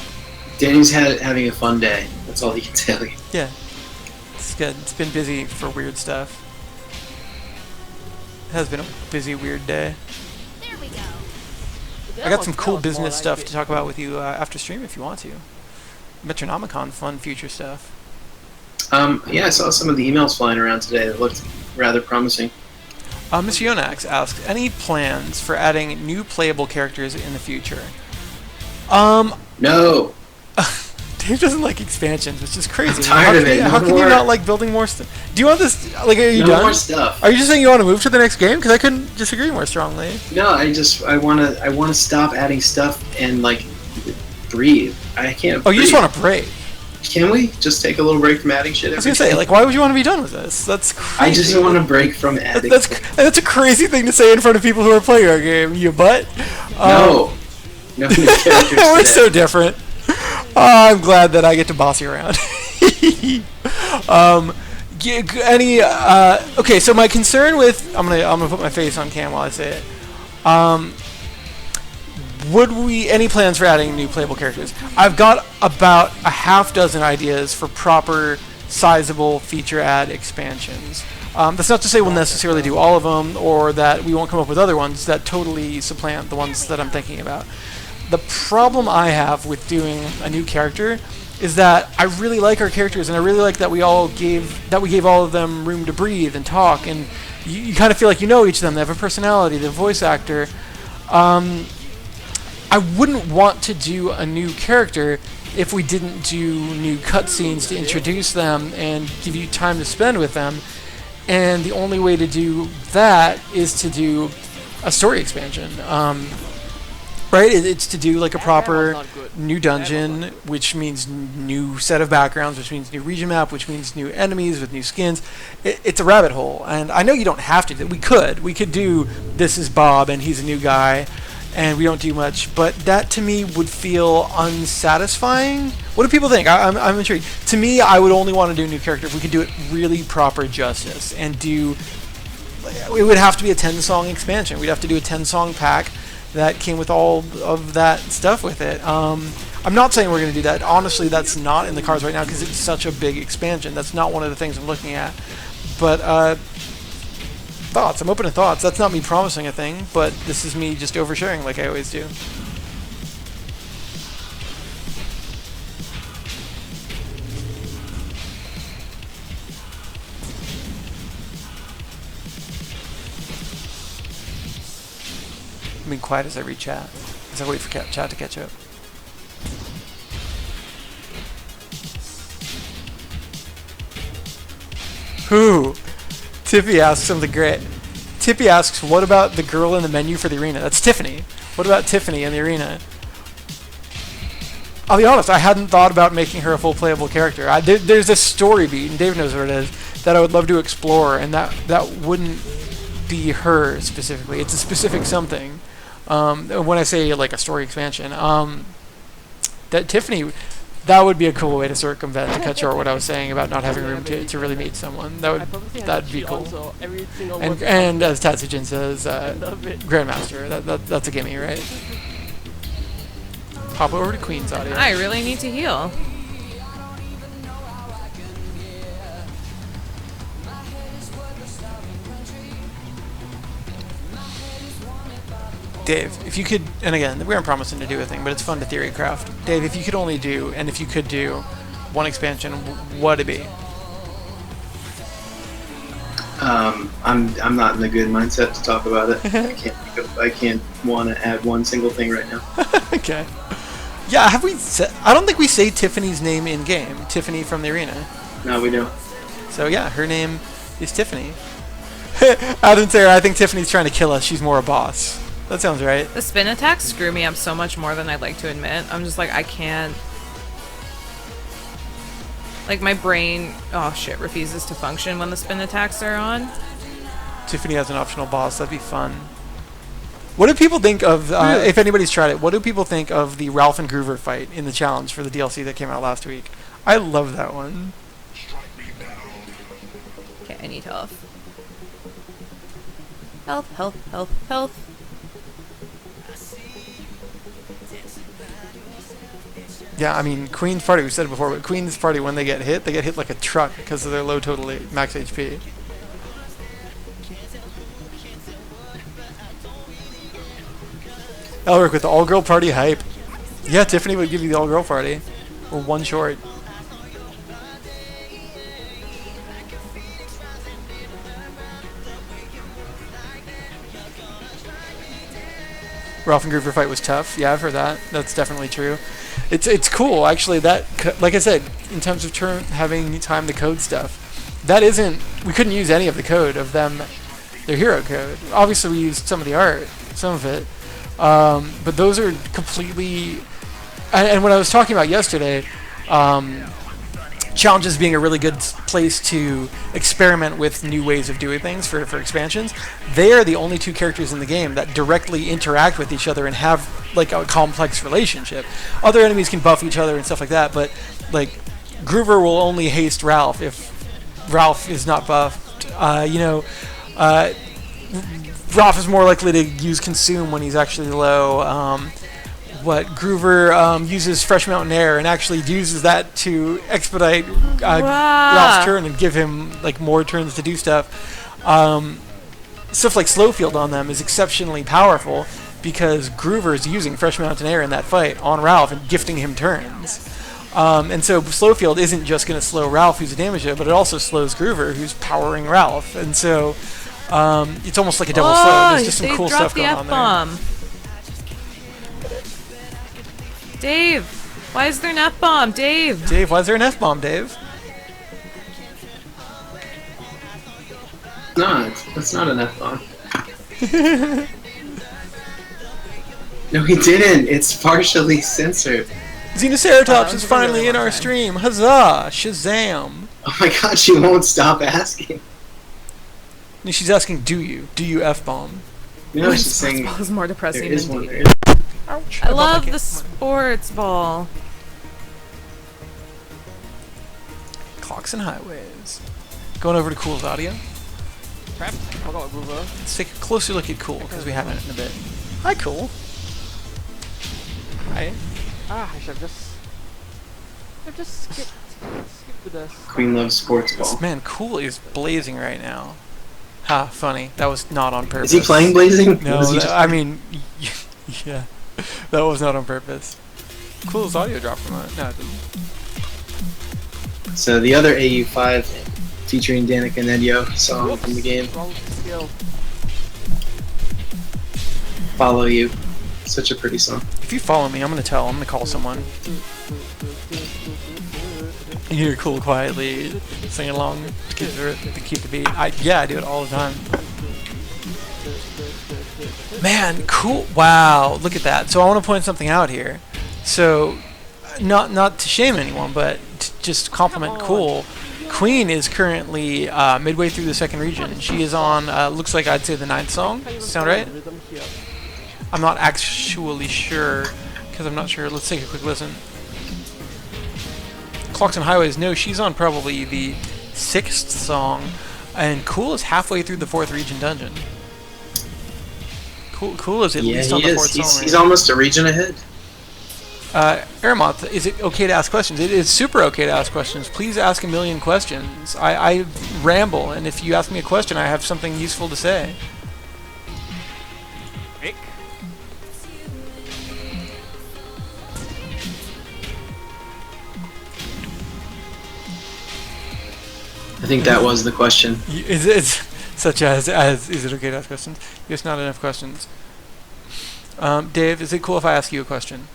Danny's having a fun day. That's all he can tell you. Yeah, it's good. It's been busy for weird stuff. It has been a busy, weird day. There we go. I got some cool business stuff to talk about with you after stream if you want to. Metronomicon, fun future stuff. Yeah, I saw some of the emails flying around today that looked rather promising. Mr. Yonax asked, any plans for adding new playable characters in the future? No. Dave doesn't like expansions, which is crazy. I'm tired of it. How can you not like building more stuff? Do you want this? Like, are you No done? more stuff. Are you just saying you want to move to the next game? Because I couldn't disagree more strongly. No, I wanna stop adding stuff and like breathe. I can't. Oh, you just breathe. want to break. Can we just take a little break from adding shit? I was gonna say, like, why would you want to be done with this? That's crazy. I just want to break from adding. That's a crazy thing to say in front of people who are playing our game. You butt. No. No new characters. We're today. so different. I'm glad that I get to boss you around. Okay, so my concern with I'm gonna put my face on cam while I say it. Would we any plans for adding new playable characters? I've got about a half dozen ideas for proper, sizable feature ad expansions. That's not to say we'll necessarily do all of them, or that we won't come up with other ones that totally supplant the ones that I'm thinking about. The problem I have with doing a new character is that I really like our characters, and I really like that we gave all of them room to breathe and talk, and you kind of feel like you know each of them. They have a personality, the voice actor. I wouldn't want to do a new character if we didn't do new cutscenes to introduce them and give you time to spend with them. And the only way to do that is to do a story expansion. Right? It's to do like a proper new dungeon, which means new set of backgrounds, which means new region map, which means new enemies with new skins. It's a rabbit hole, and I know you don't have to. We could do this is Bob and he's a new guy, and we don't do much. But that to me would feel unsatisfying. What do people think? I'm intrigued. To me, I would only want to do a new character if we could do it really proper justice and do. It would have to be a 10-song expansion. We'd have to do a 10-song pack that came with all of that stuff with it. I'm not saying we're going to do that. Honestly, that's not in the cards right now because it's such a big expansion. That's not one of the things I'm looking at. But thoughts. I'm open to thoughts. That's not me promising a thing, but this is me just oversharing like I always do. I'm being quiet as I read chat. As I wait for chat to catch up. Who? Tippy asks something great. Tippy asks, what about the girl in the menu for the arena? That's Tiffany. What about Tiffany in the arena? I'll be honest, I hadn't thought about making her a full playable character. There's a story beat, and Dave knows what it is, that I would love to explore, and that wouldn't be her specifically. It's a specific something. When I say like a story expansion, that Tiffany, that would be a cool way to circumvent, to cut short what I was saying about not having room to really meet someone. That'd be cool. Also, every single And as Tatsujin says, love it. Grandmaster. That's a gimme, right? Pop over to Queen's audio. I really need to heal. Dave, if you could, and again, we aren't promising to do a thing, but it's fun to theory craft. Dave, if you could only do, and if you could do one expansion, what'd it be? I'm not in a good mindset to talk about it. I can't want to add one single thing right now. Okay. Yeah, have we said, I don't think we say Tiffany's name in game. Tiffany from the arena. No, we don't. So yeah, her name is Tiffany. Adam Taylor, I think Tiffany's trying to kill us. She's more a boss. That sounds right. The spin attacks screw me up so much more than I'd like to admit. I'm just like, I can't. Like, my brain, oh shit, refuses to function when the spin attacks are on. Tiffany has an optional boss. That'd be fun. What do people think of, if anybody's tried it, what do people think of the Ralph and Groover fight in the challenge for the DLC that came out last week? I love that one. Okay, I need health. Health, health, health, health. Yeah, I mean, Queen's Party, we said it before, but Queen's Party, when they get hit like a truck because of their low total max HP. Elric with the all-girl party hype. Yeah, Tiffany would give you the all-girl party. Or one short. Ralph and Groover fight was tough. Yeah, I've heard that. That's definitely true. It's cool, actually. That, like I said, in terms of having time to code stuff, that isn't. We couldn't use any of the code of them, their hero code. Obviously, we used some of the art, some of it, but those are completely. And what I was talking about yesterday, challenges being a really good place to experiment with new ways of doing things for expansions. They are the only two characters in the game that directly interact with each other and have like a complex relationship. Other enemies can buff each other and stuff like that, but like Groover will only haste Ralph if Ralph is not buffed. Ralph is more likely to use Consume when he's actually low. Groover uses Fresh Mountain Air and actually uses that to expedite Ralph's turn and give him like more turns to do stuff. Stuff like Slowfield on them is exceptionally powerful because Groover is using Fresh Mountain Air in that fight on Ralph and gifting him turns. And so Slowfield isn't just going to slow Ralph, who's a damage hit, but it also slows Groover, who's powering Ralph. And so it's almost like a double slow. There's just some cool stuff going on there. Dave, why is there an F-bomb? Dave, why is there an F-bomb, Dave? No, that's not an F-bomb. No, he didn't. It's partially censored. Xenoceratops is finally in our stream. Huzzah! Shazam! Oh my god, she won't stop asking. And she's asking, do you F-bomb? You know, I should sing. Sports ball is more There depressing is than one. dating. There. Ouch. I bumped my love kid. the sports ball. Clocks and highways. Going over to Cool's audio. Crap, I forgot my mover. Let's take a closer look at Cool because we haven't in a bit. Hi, Cool. Hi. Ah, I should have just skipped to the... Queen loves sports ball. Man, Cool is blazing right now. Ha, funny. That was not on purpose. Is he playing Blazing? No, Was he just- I mean, yeah, that was not on purpose. Cool's audio dropped from it. No, it didn't. So the other AU5 featuring Danica and Edio song from the game, Wrong skill. Follow You. Such a pretty song. If you follow me, I'm gonna tell. I'm gonna call someone. You hear Cool quietly sing along to keep the beat. Yeah, I do it all the time. Man, Cool. Wow, look at that. So I want to point something out here. So, not to shame anyone, but to just compliment Cool. Queen is currently midway through the second region. She is on, looks like I'd say the 9th song. Sound right? Rhythm here. I'm not actually sure, because I'm not sure. Let's take a quick listen. Clocks and Highways, no, she's on probably the 6th song, and Cool is halfway through the 4th region dungeon. Cool is at Yeah, least on he the is. 4th song. He's almost a region ahead. Aramoth, is it okay to ask questions? It is super okay to ask questions. Please ask a million questions. I ramble, and if you ask me a question, I have something useful to say. Rick? I think that was the question. Is it such as is it okay to ask questions? Yes, not enough questions. Dave, is it cool if I ask you a question?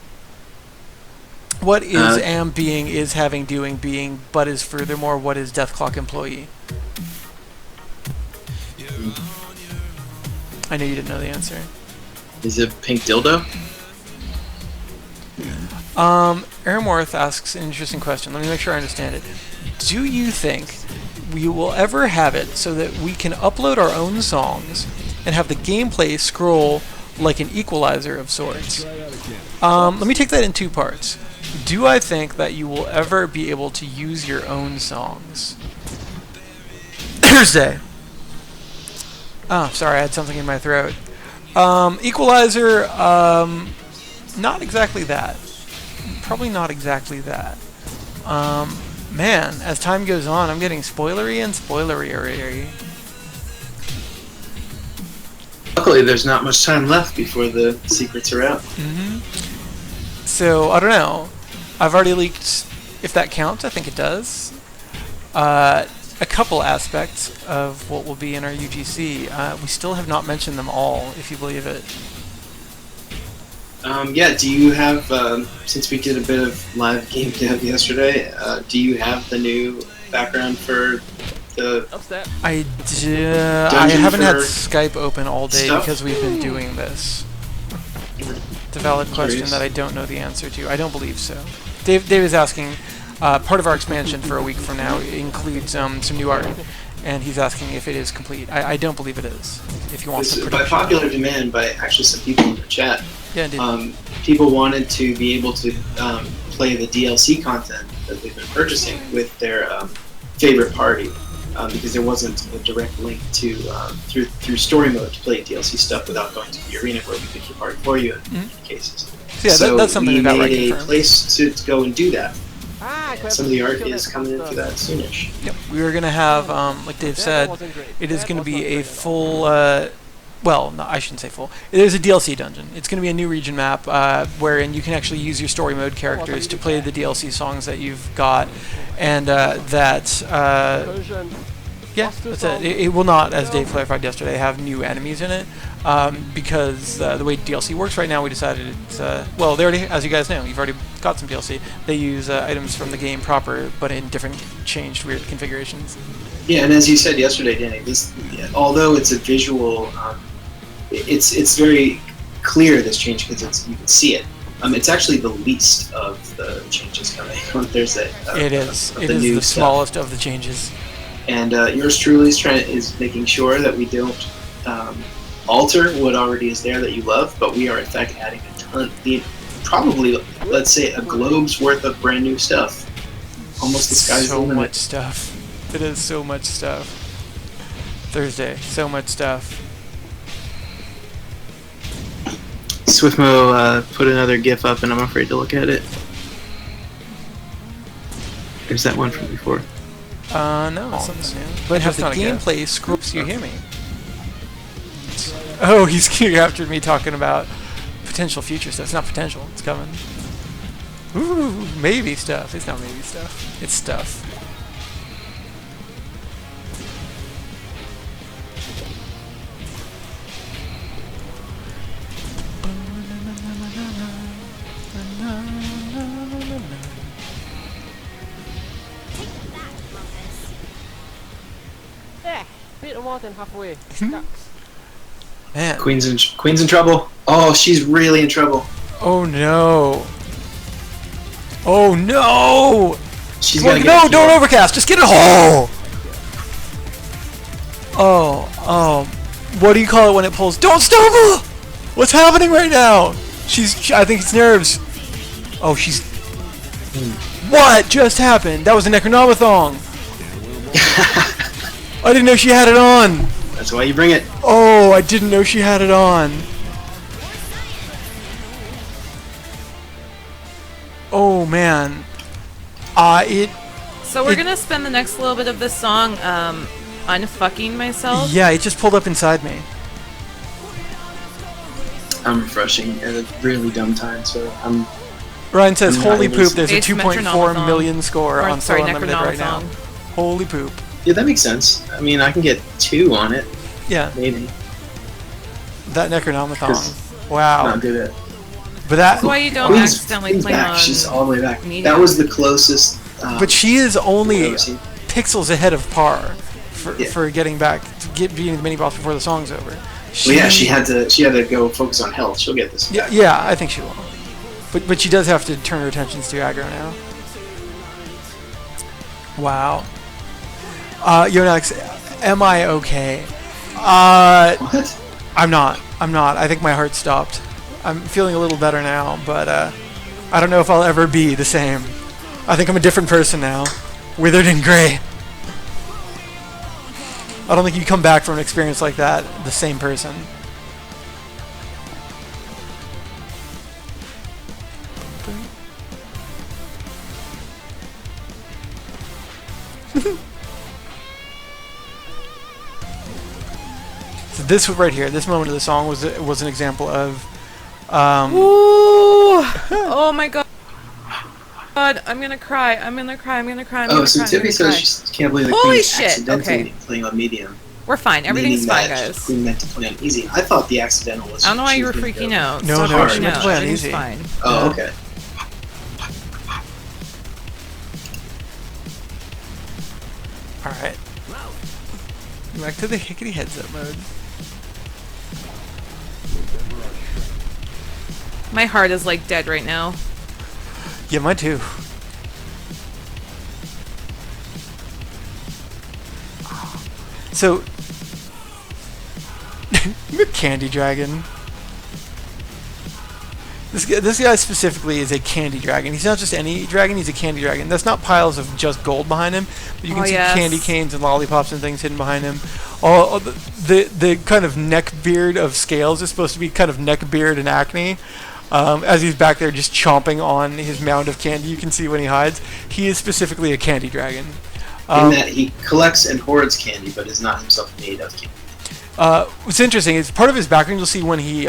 What is am being, is having, doing, being, but is furthermore, what is Death Clock employee? I knew you didn't know the answer. Is it Pink Dildo? Aramorth asks an interesting question. Let me make sure I understand it. Do you think we will ever have it so that we can upload our own songs and have the gameplay scroll like an equalizer of sorts? Let me take that in two parts. Do I think that you will ever be able to use your own songs? Thursday. Oh, sorry, I had something in my throat. Equalizer, not exactly that. Probably not exactly that. Man, as time goes on, I'm getting spoilery and spoilery. Luckily, there's not much time left before the secrets are out. So, I don't know. I've already leaked, if that counts, I think it does. A couple aspects of what will be in our UGC. We still have not mentioned them all, if you believe it. Yeah, do you have, since we did a bit of live game dev yesterday, do you have the new background for the... Upstep. I Dungeon haven't had for Skype open all day stuff? because we've been doing this. It's a valid question that I don't know the answer to. I don't believe so. Dave is asking, part of our expansion for a week from now includes some new art, and he's asking if it is complete. I don't believe it is. If you want some By production. popular demand, by actually some people in the chat, Yeah, indeed. people wanted to be able to play the DLC content that they've been purchasing with their favorite party, because there wasn't a direct link to through story mode to play DLC stuff without going to the arena where we pick your party for you in many cases. So yeah, that's something we that got right made a confirmed. place to go and do that. Ah, I Some of the art killed is that coming in stuff. for that soonish. Yep, we are going to have, like Dave That said, wasn't great. it is That going to was be not a great at full, well, no, I shouldn't say full. There's a DLC dungeon. It's going to be a new region map wherein you can actually use your story mode characters to play the DLC songs that you've got, and Version. yeah, that's it. It will not, as Dave clarified yesterday, have new enemies in it, because the way DLC works right now, we decided it's, well, they already, as you guys know, you've already got some DLC. They use items from the game proper, but in different, changed, weird configurations. Yeah, and as you said yesterday, Danny, this, although it's a visual, it's very clear, this change, because you can see it. It's actually the least of the changes coming on Thursday. It is. Of It the is new the stuff. smallest of the changes. And yours truly is making sure that we don't alter what already is there that you love, but we are in fact adding a ton, probably, let's say, a globe's worth of brand new stuff. Almost the sky's the So limit. much stuff. It is so much stuff. Thursday, so much stuff. Swiftmo put another GIF up, and I'm afraid to look at it. There's that one from before. No. Something new. But That's the not a gift. gameplay scripts, you hear me. Oh, he's after me talking about potential future stuff. It's not potential. It's coming. Ooh, maybe stuff. It's not maybe stuff. It's stuff. Beat them more than halfway. Ducks. Man. Queen's in trouble. Oh, she's really in trouble. Oh no. Oh no! She's Come gonna on, get no, it. don't overcast. Just get it. Oh. What do you call it when it pulls? Don't stumble! What's happening right now? I think it's nerves. Oh, she's. What just happened? That was a Necronomicon. I didn't know she had it on. That's why you bring it. Oh, I didn't know she had it on. Oh man. So we're gonna spend the next little bit of this song unfucking myself. Yeah, it just pulled up inside me. I'm refreshing at a really dumb time, so I'm. Ryan says, I'm not holy able poop, to- there's a It's 2.4 Metronomicon. million score Or, on sorry, Full Unlimited right now. Necronomicon. Holy poop. Yeah, that makes sense. I mean, I can get 2 on it, Yeah, maybe. that Necronomicon. 'Cause- Wow. Not do that. But that. That's why you don't Queen's, accidentally Queen's play back. on. She's all the way back. medium. That was the closest. But she is I've only ever seen. pixels ahead of par Yeah. for getting back to beating the mini boss before the song's over. Well, yeah, she had to go focus on health. She'll get this. Yeah, yeah, I think she will. But she does have to turn her attentions to aggro now. Wow. Yonax, am I okay? What? I'm not. I think my heart stopped. I'm feeling a little better now, but I don't know if I'll ever be the same. I think I'm a different person now. Withered and gray. I don't think you come back from an experience like that the same person. So this right here, this moment of the song was an example of. Ooh! Oh my god! God, I'm gonna cry. I'm gonna cry. I'm gonna cry. I'm Oh, gonna so cry. I'm Tiffany gonna says cry. she can't believe the Holy Queen's shit, accidentally okay. playing on medium. We're fine. Everything's meaning fine, that guys. Queen meant to play on easy. I thought the accidental was. I don't know why she you were was gonna freaking go- out. No, Stop no, freaking she meant to out. play on Everything's easy. fine. Oh, Yeah. okay. Alright. Back to the hickety heads up mode. My heart is like dead right now. Yeah, mine too. So, Candy Dragon. This guy specifically is a candy dragon. He's not just any dragon, he's a candy dragon. That's not piles of just gold behind him, but you can Oh, see yes. candy canes and lollipops and things hidden behind him. All the kind of neck beard of Scales is supposed to be kind of neck beard and acne. As he's back there just chomping on his mound of candy, you can see when he hides. He is specifically a candy dragon. In that he collects and hoards candy, but is not himself made of candy. What's interesting is part of his background. You'll see when he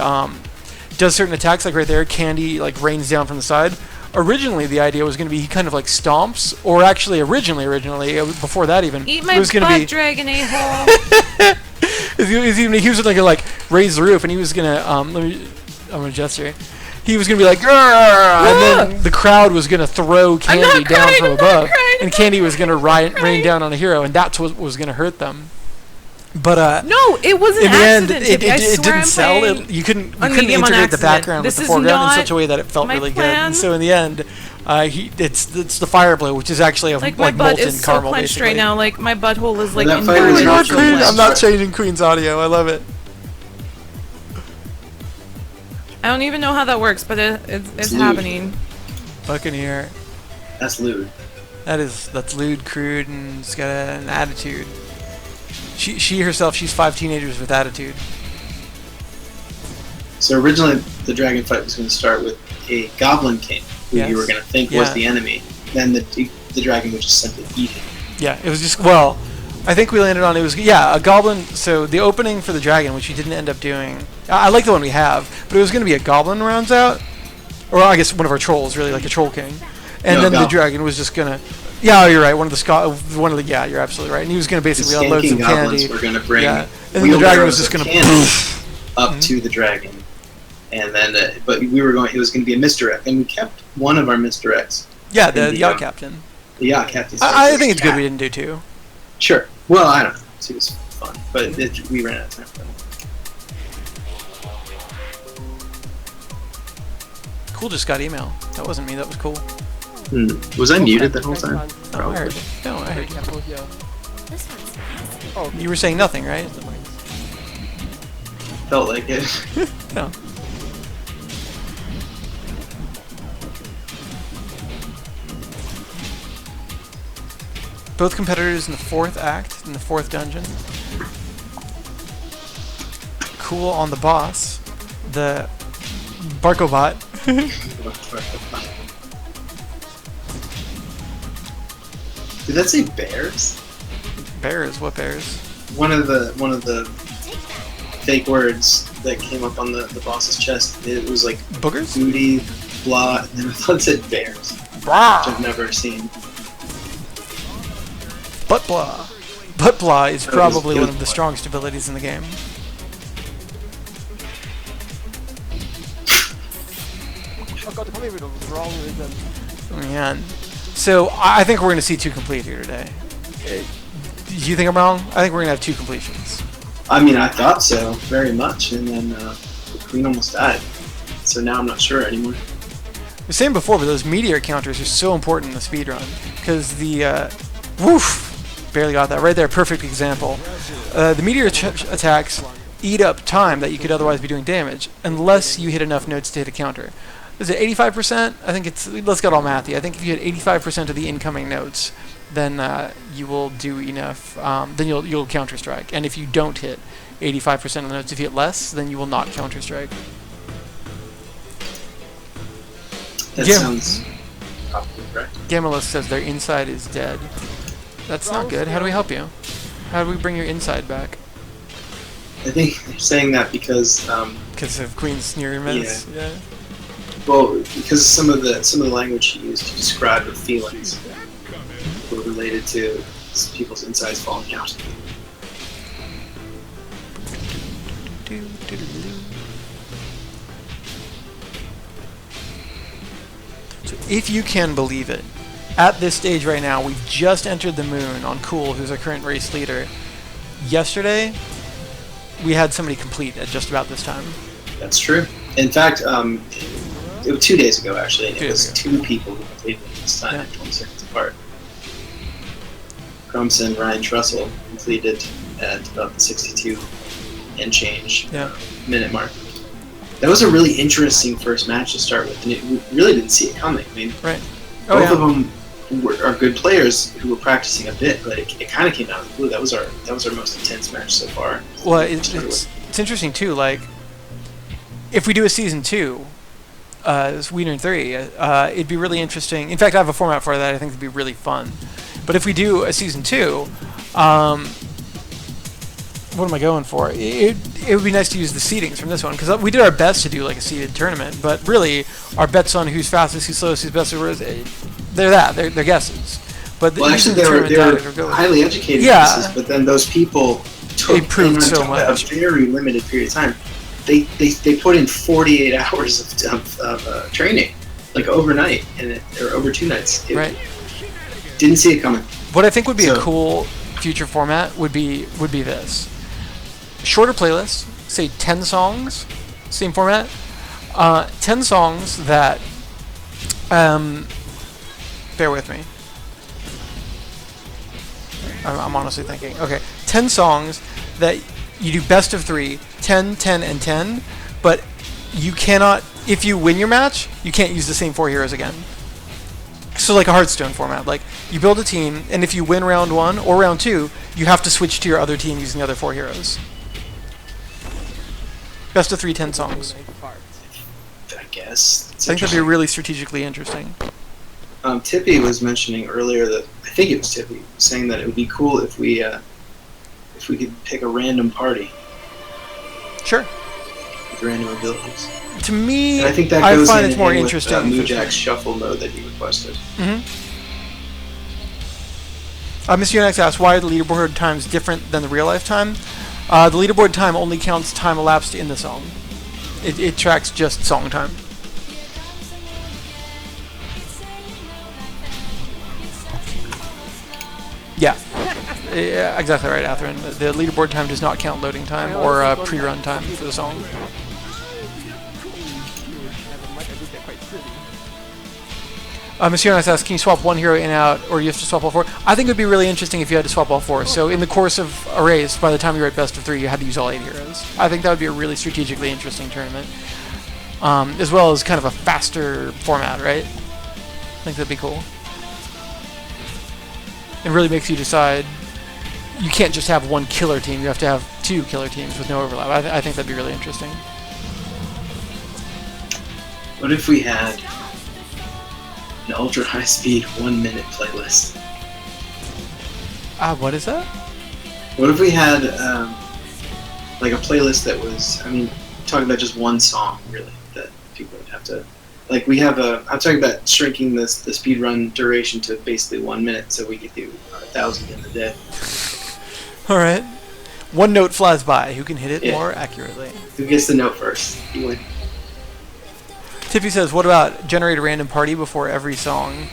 does certain attacks, like right there, candy like rains down from the side. Originally, the idea was going to be he kind of like stomps, or actually, originally, before that even, Eat my it was going to butt, be. dragon a-hole. He was going to like raise the roof, and he was going to I'm going to gesture. He was going to be like, "Grr!" and then the crowd was going to throw candy not down crying, from I'm not above, crying, and I'm candy was going to rain crying. down on a hero, and that's what was going to hurt them. But No, it was an in the end, accident. it Tiffany. I didn't swear I'm sell. playing You couldn't on integrate medium on the accident. background This with is the foreground in not such a way that it felt my really good. plan. And so in the end, it's the fire blow, which is actually a Like my butt molten is so caramel. clenched basically. right now. Like my butthole is like that fight inverted. was Oh my not God, Queen. Queen! I'm not changing Queen's audio. I love it. I don't even know how that works, but it's lewd. happening. Buccaneer. That's lewd. That's lewd, crude, and it's got an attitude. She herself, she's 5 teenagers with attitude. So originally, the dragon fight was going to start with a goblin king, who you were going to think was the enemy. Then the dragon would just simply eat him. Yeah, it was just, well, I think we landed on, it was, a goblin. So the opening for the dragon, which we didn't end up doing, I like the one we have, but it was going to be a goblin rounds out, or I guess one of our trolls, really, like a troll king. And then the dragon was just going to, you're right, you're absolutely right. And he was going to basically unload some candy. Were going to bring and then the dragon was just going to up to the dragon. And then, but it was going to be a misdirect, and we kept one of our misdirects. Yeah, the yacht captain. The yacht captain. I think it's good we didn't do 2. Sure. Well, I don't know. It was fun, but we ran out of time for it. Cool just got email. That wasn't me. That was cool. Was I muted the whole time? No, I heard you. No, I heard you. This one's fast. Oh, You were saying nothing, right? Felt like it. No. Both competitors in the 4th act, in the 4th dungeon. Cool on the boss. The Barkobot. Did that say bears? Bears? What bears? One of the fake words that came up on the boss's chest. It was like Boogers? booty, blah, and then I thought it said bears, which I've never seen. Butt blah. Butt blah is probably it was one of the strongest abilities in the game. oh god, tell me if it was wrong reason. Man. So I think we're going to see 2 complete here today. Do you think I'm wrong? I think we're going to have 2 completions. I mean, I thought so very much, and then the queen almost died. So now I'm not sure anymore. I was saying before, but those meteor counters are so important in the speedrun. Because the, woof! Barely got that. Right there, perfect example. The meteor attacks eat up time that you could otherwise be doing damage, unless you hit enough notes to hit a counter. Is it 85%? I think it's, let's get all mathy. I think if you hit 85% of the incoming notes, then you will do enough, then you'll counter strike. And if you don't hit 85% of the notes, if you hit less, then you will not counter strike. That sounds probably correct. Gamalus says their inside is dead. That's not good. How do we help you? How do we bring your inside back? I think they're saying that because Because of Queen's Sneerments? Yeah. well, because some of the language she used to describe her feelings were related to people's insides falling out. So if you can believe it, at this stage right now, we've just entered the moon on Cool, who's our current race leader. Yesterday, we had somebody complete at just about this time. That's true. In fact, it was 2 days ago, actually, and it was 2 people who completed it this time, 20 seconds apart. Crumson and Ryan Trussell completed at about the 62 and change minute mark. That was a really interesting first match to start with, and we really didn't see it coming. I mean, both of them are good players who were practicing a bit, but it kind of came out of the blue. That was our most intense match so far. Well, it's interesting too. Like, if we do a season 2, this Wiener 3, it'd be really interesting. In fact, I have a format for that I think would be really fun. But if we do a season 2, what am I going for? It would be nice to use the seedings from this one, because we did our best to do like a seeded tournament, but really our bets on who's fastest, who's slowest, who's best, they're guesses. But well, actually, they were highly educated guesses, but then those people took so much. A very limited period of time. They put in 48 hours of training, like overnight, or over 2 nights. Right. Didn't see it coming. What I think would be a cool future format would be this. Shorter playlists, say 10 songs, same format. 10 songs that, bear with me. I'm honestly thinking. Okay, 10 songs that you do best of 3, 10, 10, and 10, but you cannot, if you win your match, you can't use the same 4 heroes again. So like a Hearthstone format, like you build a team, and if you win round 1 or round 2, you have to switch to your other team using the other 4 heroes. Best of 3 10 songs. I guess. I think that'd be really strategically interesting. Tippy was mentioning earlier that I think it was Tippy saying that it would be cool if we could pick a random party Sure. with random abilities. To me, And I think that I goes find hand it's in more hand interesting. with Moojack's shuffle mode that he requested. Mr. Unix asks, why are the leaderboard times different than the real life time? The leaderboard time only counts time elapsed in the song. It tracks just song time. Yeah. Yeah, exactly right, Athrun. The leaderboard time does not count loading time or pre-run time for the song. Monsieur Nice asks, can you swap one hero in and out, or you have to swap all 4? I think it would be really interesting if you had to swap all 4. So in the course of a race, by the time you're at best of 3, you had to use all 8 heroes. I think that would be a really strategically interesting tournament. As well as kind of a faster format, right? I think that'd be cool. It really makes you decide. You can't just have one killer team, you have to have 2 killer teams with no overlap. I think that'd be really interesting. What if we had an ultra high speed 1 minute playlist? What is that? What if we had like a playlist that was, I mean, talking about just one song really that people would have to, like we have I'm talking about shrinking the speed run duration to basically 1 minute so we could do 1,000 in a day. Alright. One note flies by. Who can hit it Yeah. more accurately? Who gets the note first? You win. Tiffy says, what about generate a random party before every song?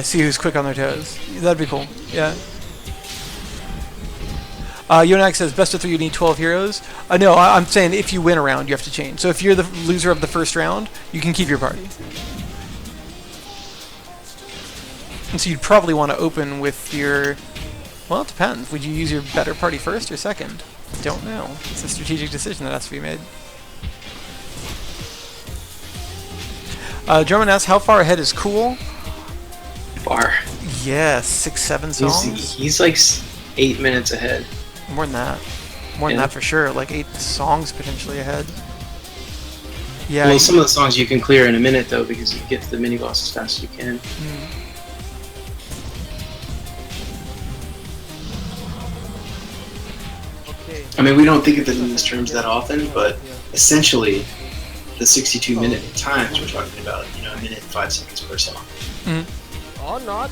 See who's quick on their toes. That'd be cool. Yeah. Yonak says, best of 3, you need 12 heroes. No, I'm saying if you win a round, you have to change. So if you're the loser of the first round, you can keep your party. And so you'd probably want to open with your... Well, it depends. Would you use your better party first or second? Don't know. It's a strategic decision that has to be made. Drummond asks, how far ahead is Cool? Far. Yes, 6, 7 songs. He's like 8 minutes ahead. More than that. More than Yeah. that for sure. Like 8 songs potentially ahead. Yeah. Well, some of the songs you can clear in a minute though because you get to the mini boss as fast as you can. Okay. I mean, we don't think of it in these terms that often, but essentially, the 62-minute times we're talking about, you know, a minute and 5 seconds per song. Or not.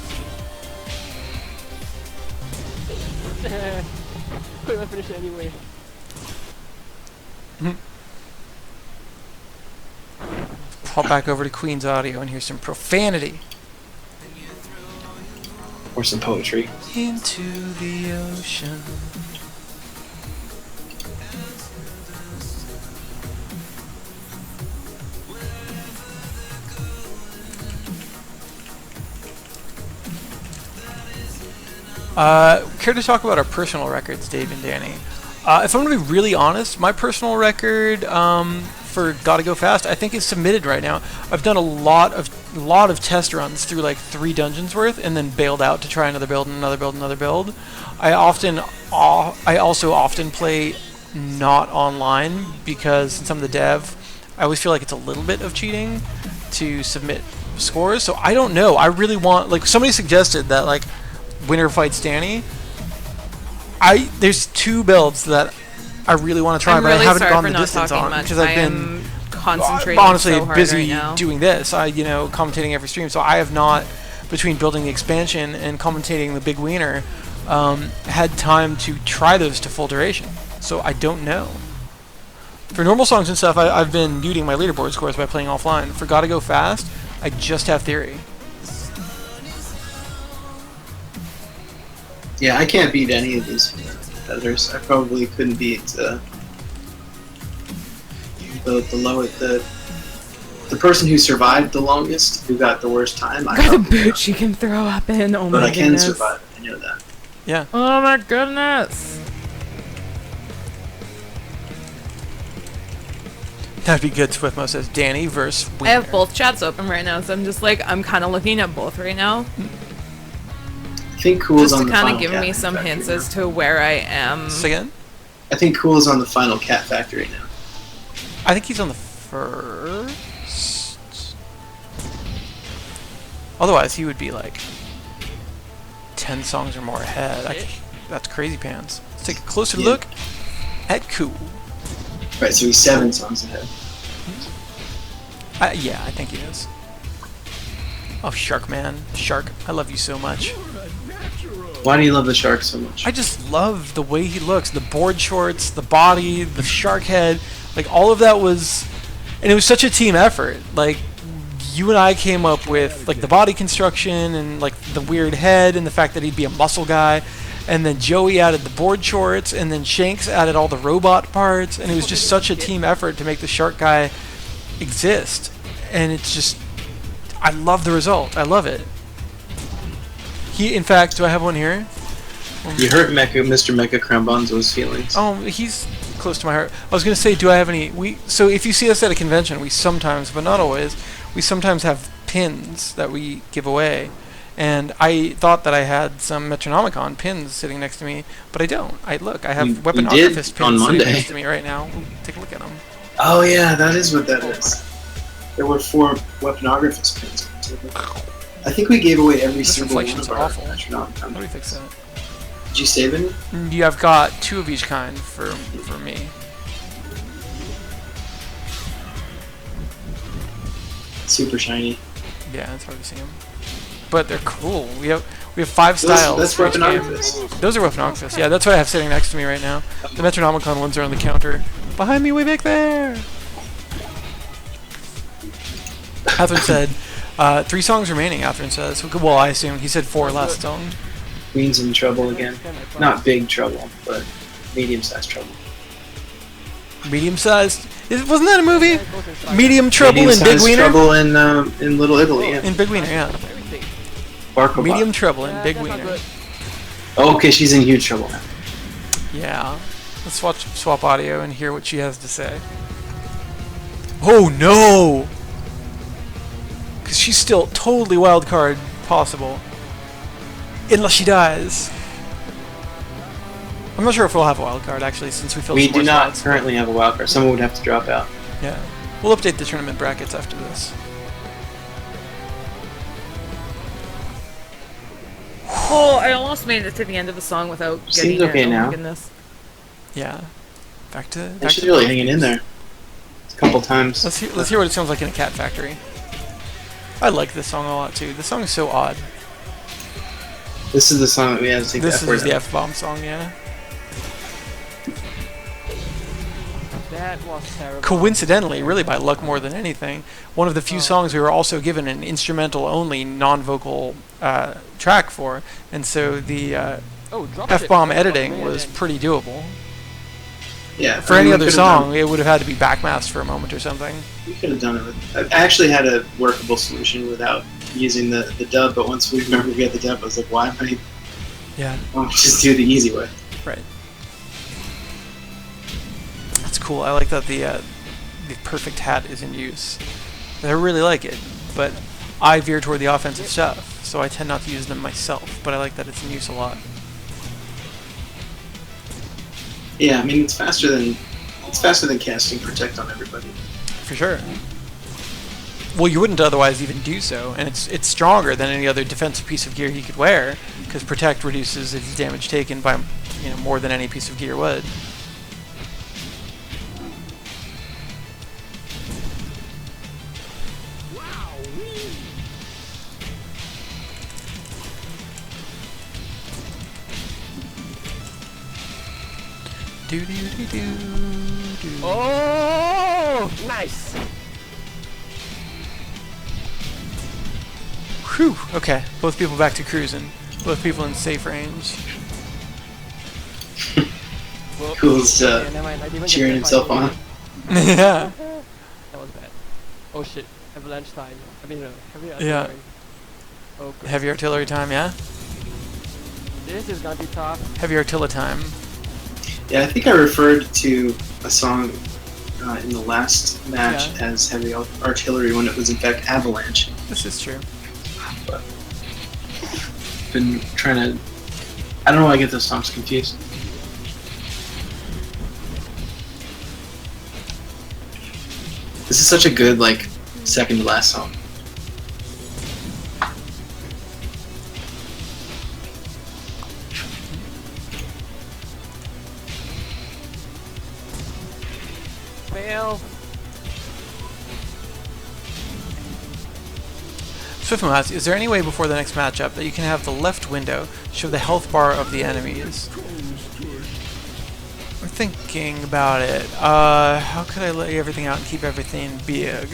Couldn't finish it anyway. Hop back over to Queen's Audio and hear some profanity. Or some poetry. Into the ocean. Care to talk about our personal records, Dave and Danny? If I'm going to be really honest, my personal record for Gotta Go Fast, I think is submitted right now. I've done a lot of test runs through like 3 dungeons worth, and then bailed out to try another build and another build and another build. I also often play not online because in some of the dev, I always feel like it's a little bit of cheating to submit scores. So I don't know. I really want, like, somebody suggested that like Winner Fights Danny. There's 2 builds that I really want to try, I'm but really I haven't sorry gone for the not distance talking on much. because I've I been am concentrating honestly so hard busy right now. doing this. Commentating every stream, so I have not, between building the expansion and commentating the Big Wiener, had time to try those to full duration. So I don't know. For normal songs and stuff, I've been muting my leaderboard scores by playing offline. For Gotta Go Fast, I just have theory. Yeah, I can't beat any of these others. I probably couldn't beat the person who survived the longest, who got the worst time. I Got a don't know. boot she can throw up in. Oh But my I can goodness. survive. I know that. Yeah. Oh my goodness. That'd be good. Swiftmo says Danny versus I have Wiener. both chats open right now, so I'm just like, I'm kind of looking at both right now. I think Cool's Just on to the kind final of give Cat me some Factory hints now. as to where I am. Say again? I think Cool's on the final Cat Factory now. I think he's on the first. Otherwise, he would be like 10 songs or more ahead. That's crazy pants. Let's take a closer Yeah. look at Cool. Right, so he's 7 songs ahead. Yeah, I think he is. Oh, Shark Man. Shark, I love you so much. Why do you love the shark so much? I just love the way he looks. The board shorts, the body, the shark head. Like, all of that was... And it was such a team effort. Like, you and I came up with, like, the body construction and, like, the weird head and the fact that he'd be a muscle guy. And then Joey added the board shorts, and then Shanks added all the robot parts. And it was just such a team effort to make the shark guy exist. And it's just... I love the result. I love it. In fact, do I have one here? You hurt Mr. Mecha Crambonzo's feelings. Oh, he's close to my heart. I was going to say, do I have any... So if you see us at a convention, we sometimes, but not always, we sometimes have pins that we give away. And I thought that I had some Metronomicon pins sitting next to me, but I don't. I have Weapon did Archivist on pins sitting Monday. next to me right now. Ooh, take a look at them. Oh yeah, that is what that is. There were 4 weaponographers pins. I think we gave away every This single one reflection's of our awful. Metronomicon. How do we fix that? Did you save it? Yeah, I've got 2 of each kind for me. Super shiny. Yeah, it's hard to see them. But they're cool. We have 5 styles. That's for each game. weaponographers. Those are Weaponographers. Yeah, that's what I have sitting next to me right now. The Metronomicon ones are on the counter. Behind me, way back there! Catherine said, 3 songs remaining, Catherine says. Well, I assume he said 4 last song. Queen's in trouble again. Not big trouble, but medium-sized trouble. Medium-sized? Wasn't that a movie? Medium Trouble in Big Medium-sized Wiener? trouble in Little Italy, yeah. In Big Wiener, yeah. Barkobot. Medium Trouble in Big Wiener. Oh, okay, she's in huge trouble now. Yeah. Let's swap audio and hear what she has to say. Oh no! Because she's still totally wild card possible. Unless she dies. I'm not sure if we'll have a wild card actually, since we filled We some more do not slots. currently have a wild card. Someone would have to drop out. Yeah. We'll update the tournament brackets after this. Oh, I almost made it to the end of the song without getting Seems it. okay Oh now. my goodness. Yeah. Back to. She's really hanging in there. A couple times. Let's hear what it sounds like in a cat factory. I like this song a lot too. This song is so odd. This is the song that we had to take This the F word is the out. F-bomb song, yeah. That was terrible. Coincidentally, really by luck more than anything, one of the few songs we were also given an instrumental-only, non-vocal track for, and so the Oh, drop F-bomb it. editing Man, was then. pretty doable. Yeah. For I mean, any we other could've song, it would have had to be backmasked for a moment or something. We could have done it with. I actually had a workable solution without using the dub, but once we remembered we had the dub, I was like, why am I? Yeah, Why don't we just do the easy way? right. That's cool. I like that the perfect hat is in use. I really like it, but I veer toward the offensive stuff, so I tend not to use them myself, but I like that it's in use a lot. Yeah, I mean it's faster than casting Protect on everybody. For sure. Well, you wouldn't otherwise even do so, and it's stronger than any other defensive piece of gear he could wear, because Protect reduces its damage taken by more than any piece of gear would. Do do do do do. Oh, nice. Whew. Okay, both people back to cruising. Both people in safe range. Well, Who's yeah, never mind, I didn't cheering get himself the on? final. Yeah. That was bad. Oh shit, avalanche time. I mean, heavy Yeah. artillery. Oh, crap. Heavy artillery time, yeah? This is gonna be tough. Heavy artillery time. Yeah, I think I referred to a song in the last match Yeah. as heavy artillery when it was in fact avalanche. This is true. But been trying to. I don't know why I get those songs confused. This is such a good like second to last song. Fail. Swiftmo asks, is there any way before the next matchup that you can have the left window show the health bar of the enemies? We're thinking about it. How could I lay everything out and keep everything big?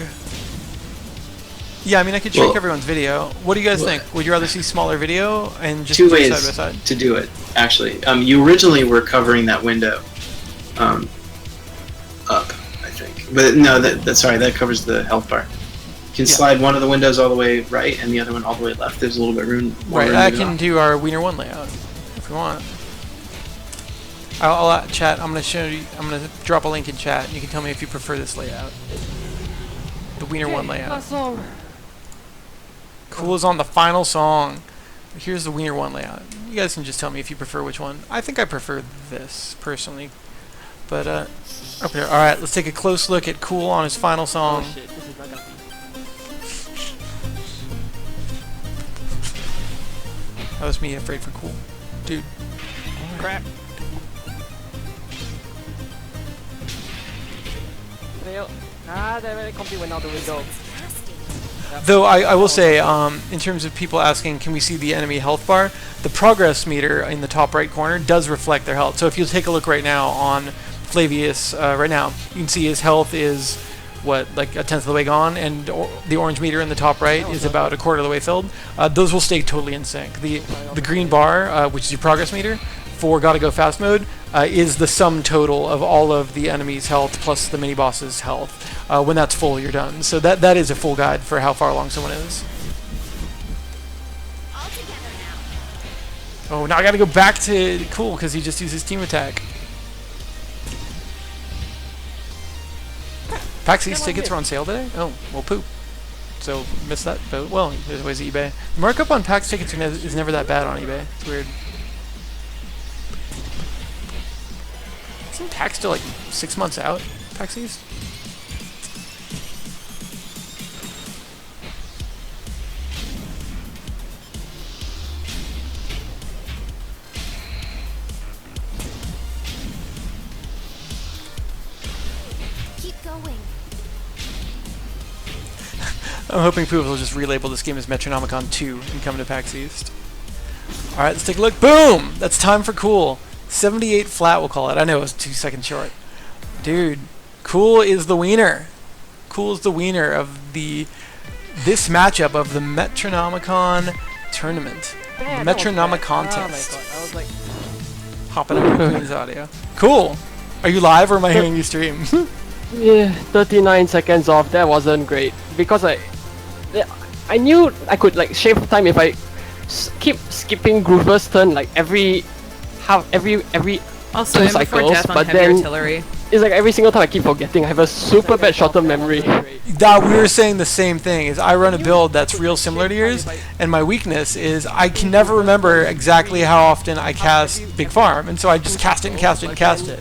Yeah, I mean, I could check Well- everyone's video. What do you guys think? Would you rather see smaller video and just Two do it ways side by side? to do it, actually. You originally were covering that window up, I think. But no, that covers the health bar. You can Yeah. slide one of the windows all the way right and the other one all the way left. There's a little bit room. More Right, room I to can go. do our Wiener 1 layout if we want. I'll chat. I'm gonna show you. I'm gonna drop a link in chat. And you can tell me if you prefer this layout. The Wiener 1 layout. Last song. Cool is on the final song. Here's the Wiener 1 layout. You guys can just tell me if you prefer which one. I think I prefer this personally, but up here. All right, let's take a close look at Cool on his final Oh song. shit, this is not gonna be. That was me afraid for Cool, dude. Crap. Fail. Ah, that complete went out the window. Yep. Though I will say, in terms of people asking, can we see the enemy health bar? The progress meter in the top right corner does reflect their health. So if you take a look right now on Flavius, right now, you can see his health is, what, like a tenth of the way gone, and the orange meter in the top right is about a quarter of the way filled. Those will stay totally in sync. The green bar, which is your progress meter, for Gotta Go Fast mode, is the sum total of all of the enemy's health plus the mini-boss's health. When that's full, you're done. So that is a full guide for how far along someone is. All together now. Oh, now I gotta go back to Cool because he just used his team attack. PAX East tickets are on sale today? Oh, well, poop. So, missed that boat. Well, there's ways to eBay. Markup on PAX tickets is never that bad on eBay. It's weird. Isn't PAX still like 6 months out? PAX East? Keep going. I'm hoping Puuba will just relabel this game as Metronomicon 2 and come to PAX East. Alright, let's take a look. Boom! That's time for Cool. 78 flat, we'll call it. I know it was 2 seconds short. Dude, Cool is the wiener. Cool is the wiener of this matchup of the Metronomicon tournament. Man, The that was Metronomic bad. contest. Oh my god, I was like, Hopping over Queen's audio. Cool! Are you live or am I hearing you stream? yeah, 39 seconds off. That wasn't great because I knew I could like shave time if I keep skipping Groover's turn like every Also, two in before cycles, death on but heavy then artillery. it's like every single time I keep forgetting. I have a super bad short-term memory. That we were saying the same thing. Is I run a build that's real similar to yours, and my weakness is I can never remember exactly how often I cast Big Farm, and so I just cast it and cast it and cast it.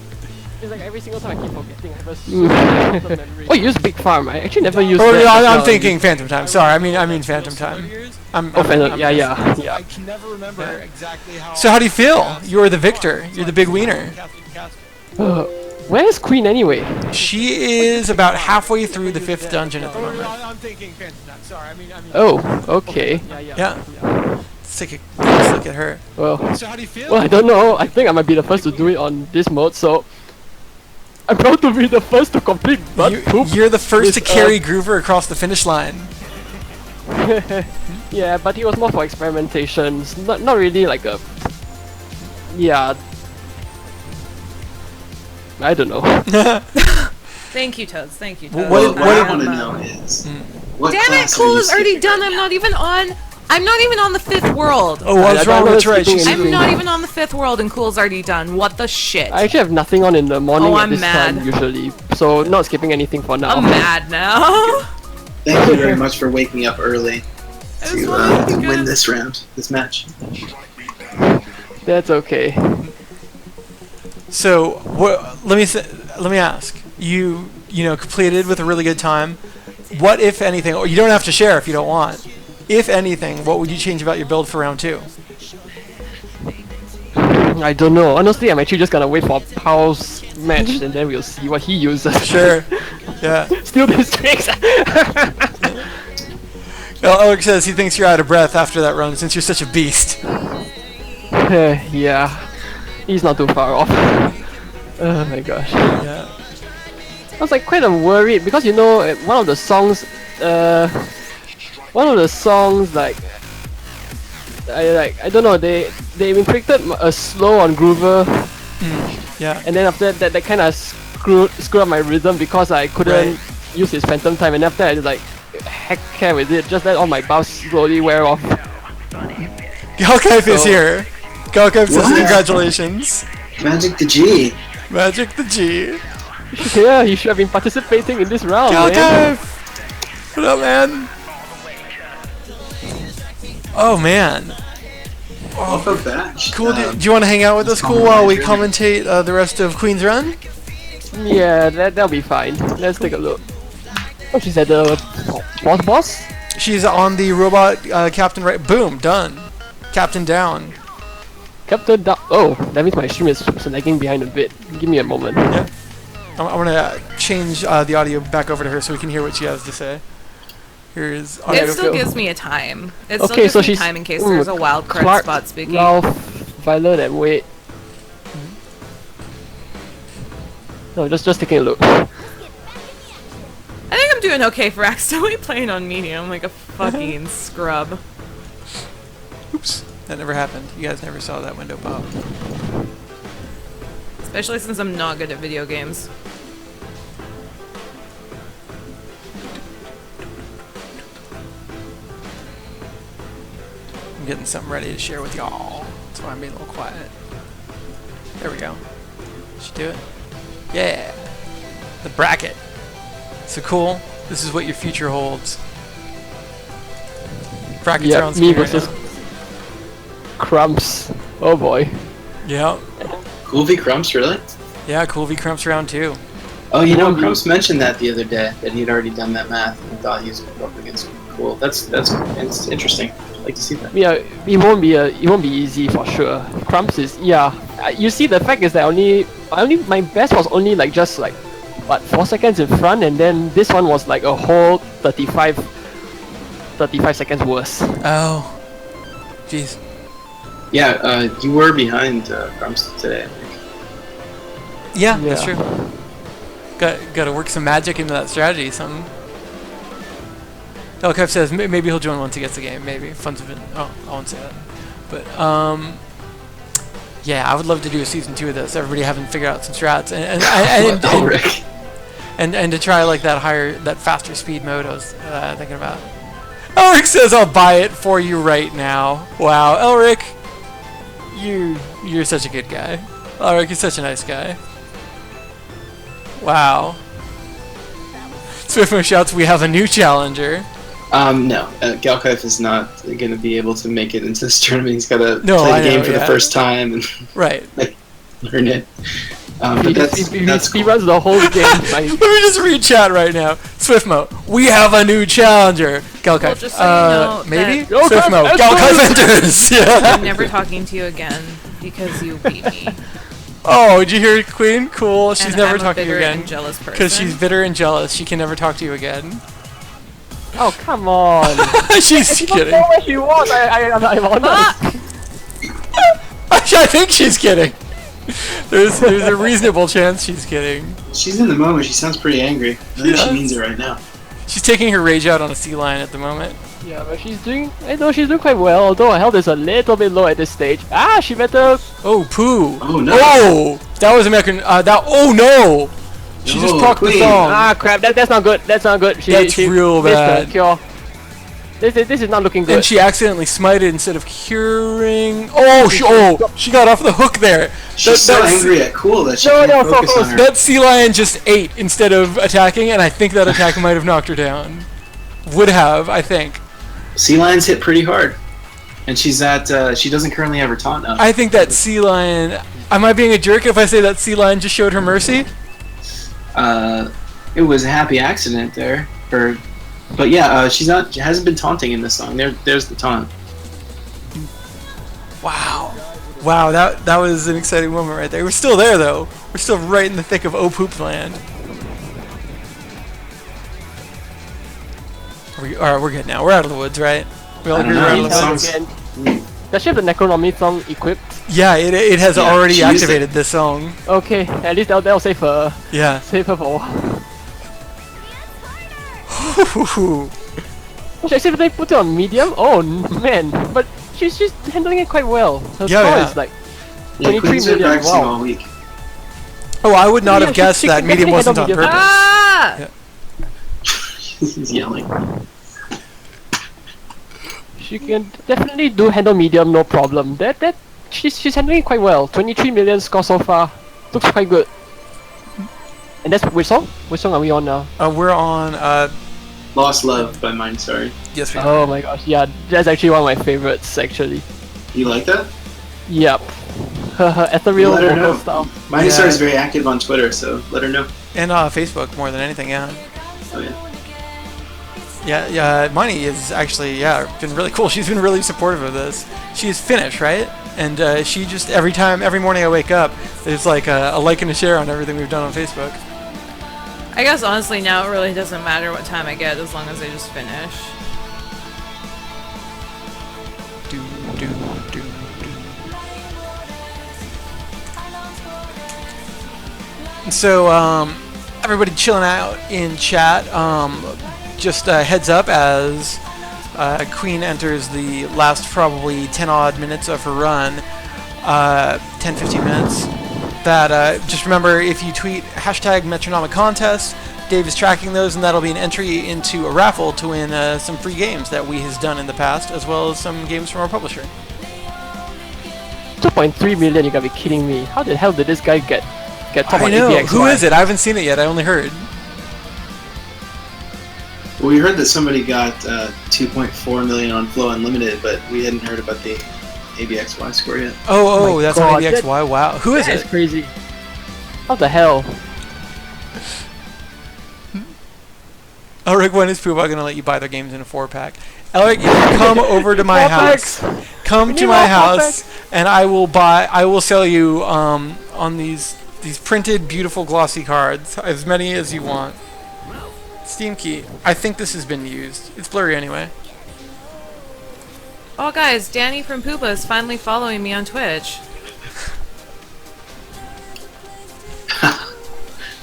It's like every single time I keep forgetting. I have a super bad short-term memory. Oh, you use Big Farm. I actually never used Oh that. no, I'm as well. thinking Phantom Time. Sorry, I mean Phantom Time. Oh, Phantom. Yeah. I can never remember exactly how. So how do you feel? You're the victor. You're the big wiener. Where's Queen anyway? She is about halfway through the 5th dungeon at the moment. I'm thinking Phantom Time. Sorry, I mean. Oh, okay. Yeah. Let's take a close look at her. Well, So how do you feel? well, I don't know. I think I might be the first to do it on this mode, so I'm proud to be the first to complete butt poop. You're the first to with, carry Groover across the finish line. Yeah, but it was more for experimentations, not really like a. Yeah. I don't know. Thank you, Toads. Thank you, Toads. What- What I want to Um, know is what Damn it, class are Cool you is already skipping done. right I'm now? not even on I'm not even on the 5th world. Oh, what's I wrong? don't That's know right. skipping She's I'm not even on the 5th world and Cool's already done. What the shit? I actually have nothing on in the morning Oh, at I'm this mad. time usually, so not skipping anything for now. I'm mad now. Thank you very much for waking me up early I to just wanted to win get- this round, this match. That's okay. So, let me ask. You completed with a really good time. What, if anything, or you don't have to share if you don't want. If anything, what would you change about your build for round 2? I don't know. Honestly, I'm actually just gonna wait for Paul's match and then we'll see what he uses. Sure. Yeah. Steal these tricks. Well, Alex says he thinks you're out of breath after that run since you're such a beast. Yeah. He's not too far off. Oh my gosh. Yeah. I was like quite worried because one of the songs like I don't know, they inflicted a slow on Groover, Yeah. and then after that kind of screwed up my rhythm because I couldn't use his phantom time, and after I just like heck care with it, just let all my buffs slowly wear off. Galkaif is here. Galkaif says What? congratulations. Magic the G. Magic the G. Yeah, he should have been participating in this round, man. Galkaif! What up, man? Oh, man. Off a batch. Cool. Do you want to hang out with us, Cool, while we commentate the rest of Queen's Run? Yeah, that'll be fine. Let's take a look. Oh, she's at the boss? She's on the robot captain right. Boom, done. Captain down. Captain down. Oh, that means my stream is lagging behind a bit. Give me a moment. Yeah. I'm gonna change the audio back over to her so we can hear what she has to say. Here's audio. It still gives me a time. It still Okay, gives so me she's time in case there's a wild card Clark, spot speaking. Ralph, Violet, and Wade. No, just taking a look. I think I'm doing okay for accidentally playing on medium like a fucking scrub. Oops, that never happened. You guys never saw that window pop. Especially since I'm not good at video games. I'm getting something ready to share with y'all. That's why I'm being a little quiet. There we go. Should do it. Yeah. The bracket. So cool. This is what your future holds. Brackets are on Yeah, me screen right versus now. Crumbs. Oh boy. Yeah. Cool v Crumps, really? Yeah, Cool v Crumps round 2. Oh, you know, Cool v- Crumps mentioned that the other day, that he'd already done that math and thought he was up against Cool. That's it's interesting. I'd like to see that. Yeah, it won't be easy for sure. Crumbs is you see, the fact is that my best was only like just like what 4 seconds in front, and then this one was like a whole 35 seconds worse. Oh. Jeez. Yeah, you were behind Crumps today, I think. Yeah, that's Yeah. true. Got to work some magic into that strategy. Something. Elkev says maybe he'll join once he gets the game. Maybe fun's been. Oh, I won't say that. But yeah, I would love to do a season 2 of this. Everybody having figured out some strats and to try like that faster speed mode I was thinking about. Elric says I'll buy it for you right now. Wow, Elric, you're such a good guy. Elric, you're such a nice guy. Wow. Swiftmo shouts, we have a new challenger. No, Galkaif is not going to be able to make it into this tournament. He's got to No, play I the game know, for the yeah. first time and Right. learn it. But He that's cool. runs the whole game. Let me just read chat right now. Swiftmo, we have a new challenger. Galkaif. Well, just so you know maybe? that- Swiftmo, Galkaif Galkaif enters! Yeah. I'm never talking to you again because you beat me. Oh, did you hear Queen? Cool. She's And never I'm a talking to you bitter again. and jealous person. Because she's bitter and jealous. She can never talk to you again. Oh come on! She's You don't kidding. know where she was. I'm honest. I think she's kidding. There's a reasonable chance she's kidding. She's in the moment. She sounds pretty angry. I think Yeah. she means it right now. She's taking her rage out on a sea lion at the moment. Yeah, but she's doing quite well. Although her health is a little bit low at this stage. She better. Oh, poo. Oh no! Oh, that was American. Oh no. She just No, procced the Queen. song. Crap! That's not good. That's not good. That's real missed bad. her cure. This is not looking good. And she accidentally smited instead of curing. Oh, she got off the hook there. She's so angry at Cool that she No, can't no, focus so on her. That sea lion just ate instead of attacking, and I think that attack might have knocked her down. Would have, I think. Sea lions hit pretty hard, and she's at. She doesn't currently have her taunt up. I think that sea lion. Am I being a jerk if I say that sea lion just showed her mercy? It was a happy accident there. But yeah, she hasn't been taunting in this song. There's the taunt. Wow. Wow, that was an exciting moment right there. We're still there though. We're still right in the thick of Oh Poop Land. We're good now. We're out of the woods, right? We all I don't agree know, we're out of the it woods. sounds- Does she have the Necronomicon equipped? Yeah, it has Yeah, already she used it. activated this song. Okay, at least that'll save her. Yeah. Save her for a while. She accidentally put it on medium? Oh man, but she's handling it quite well. Her Yeah, score yeah. is like Yeah, 23 Queen's been million, practicing wow. all week. Oh, I would not Yeah, have guessed she that can medium definitely wasn't on handle purpose. medium. Ah! He's yelling. She can definitely handle medium, no problem. She's handling it quite well. 23 million score so far. Looks quite good. And that's which song? Which song are we on now? We're on. Lost Love by Mine, sorry. Yes, we Oh my gosh, yeah, that's actually one of my favorites actually. You like that? Yep. Her ethereal Let her vocal know. style. Mine Yeah. is very active on Twitter, so let her know. And Facebook more than anything. Yeah. Oh yeah. Yeah. Money is actually been really cool. She's been really supportive of this. She's Finnish, right? And she just every morning I wake up, there's like a like and a share on everything we've done on Facebook. I guess honestly now it really doesn't matter what time I get as long as I just finish. Do, do, do, do. So, everybody chilling out in chat. Just heads up as Queen enters the last probably 10 odd minutes of her run, 10-15 minutes. That just remember, if you tweet hashtag Metronomicon contest, Dave is tracking those, and that'll be an entry into a raffle to win some free games that we has done in the past, as well as some games from our publisher. 2.3 million, you gotta be kidding me. How the hell did this guy get top I on know. APXY? Who is it? I haven't seen it yet. I only heard. Well, we heard that somebody got 2.4 million on Flow Unlimited, but we hadn't heard about the ABXY score yet. Oh, my that's God, on ABXY. Wow. Who is That's it? crazy. How the hell? Elric, when is Puuba gonna let you buy their games in a 4-pack? Elric, you can come over to my house. Come to my house, and I will sell you on these printed, beautiful, glossy cards, as many as you want. Steam key. I think this has been used. It's blurry anyway. Oh guys, Danny from Puuba is finally following me on Twitch.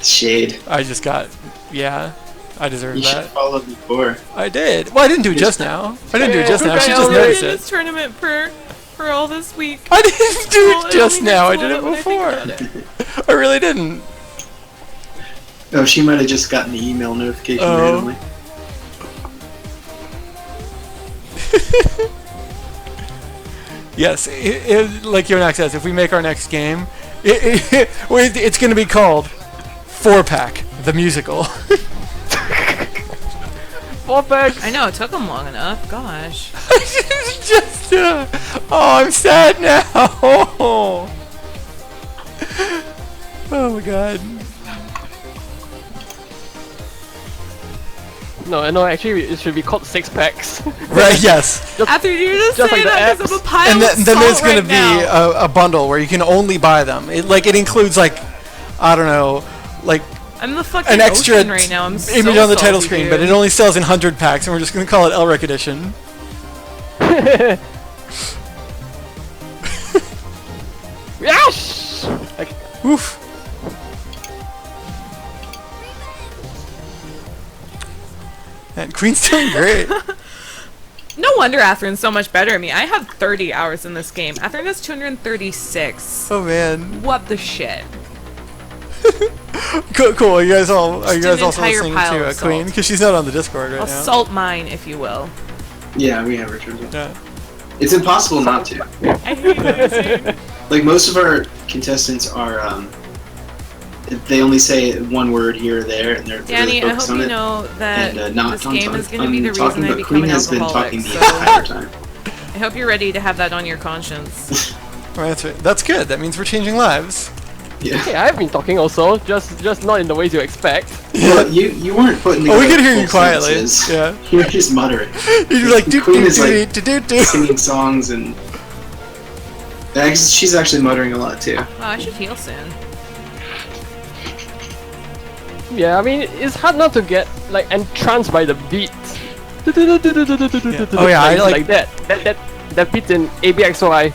Shade. I just got. Yeah, I deserve You should that. follow before. I did. Well, I didn't do it just now. I didn't do it just now. She I just only noticed did it. this tournament for all this week. I didn't do Well, it just only now. I gets did it loaded when I think before. about it. I really didn't. Oh, she might have just gotten the email notification Oh. randomly. Yes, like Yonak says, if we make our next game, it's going to be called 4-Pack, the musical. 4-pack! I know, it took him long enough. Gosh. Just, oh, I'm sad now. Oh my god. No, actually it should be called 6-packs. Right, yes. After you just just say like the that because apps. I'm a pile And of then there's salt going to right be now. a bundle where you can only buy them. It includes, like, I don't know, like, I'm the fucking an extra ocean right now. I'm so image on the title salty, screen, dude. but it only sells in 100 packs, and we're just going to call it Elric Edition. Yes! Oof. And Queen's doing great. No wonder Atherin's so much better than me. I have 30 hours in this game. Atherin has 236. Oh man. What the shit? Cool. Are you guys all Just an also entire listening pile to of Queen? salt. Because she's not on the Discord right A now. salt mine, if you will. Yeah, we have returned it. Yeah. It's impossible not to. I hate losing. Like, most of our contestants are, they only say one word here or there, and they're Danny, really I focused hope on you it. know that And not this on game talk- is going to on be the talking, reason I but become Queen an has been alcoholic. talking the So entire time. I hope you're ready to have that on your conscience. Well, that's right. That's good. That means we're changing lives. Yeah. Hey, I've been talking also, just not in the ways you expect. Well, you weren't putting Oh, we together could hear you full quietly. sentences. Yeah. You were just muttering. You're like do Queen do is, do like, do do do. Singing songs and... She's actually muttering a lot, too. Oh, I should heal soon. Yeah, I mean, it's hard not to get like entranced by the beat. Oh, yeah, I like- that beat in ABXY.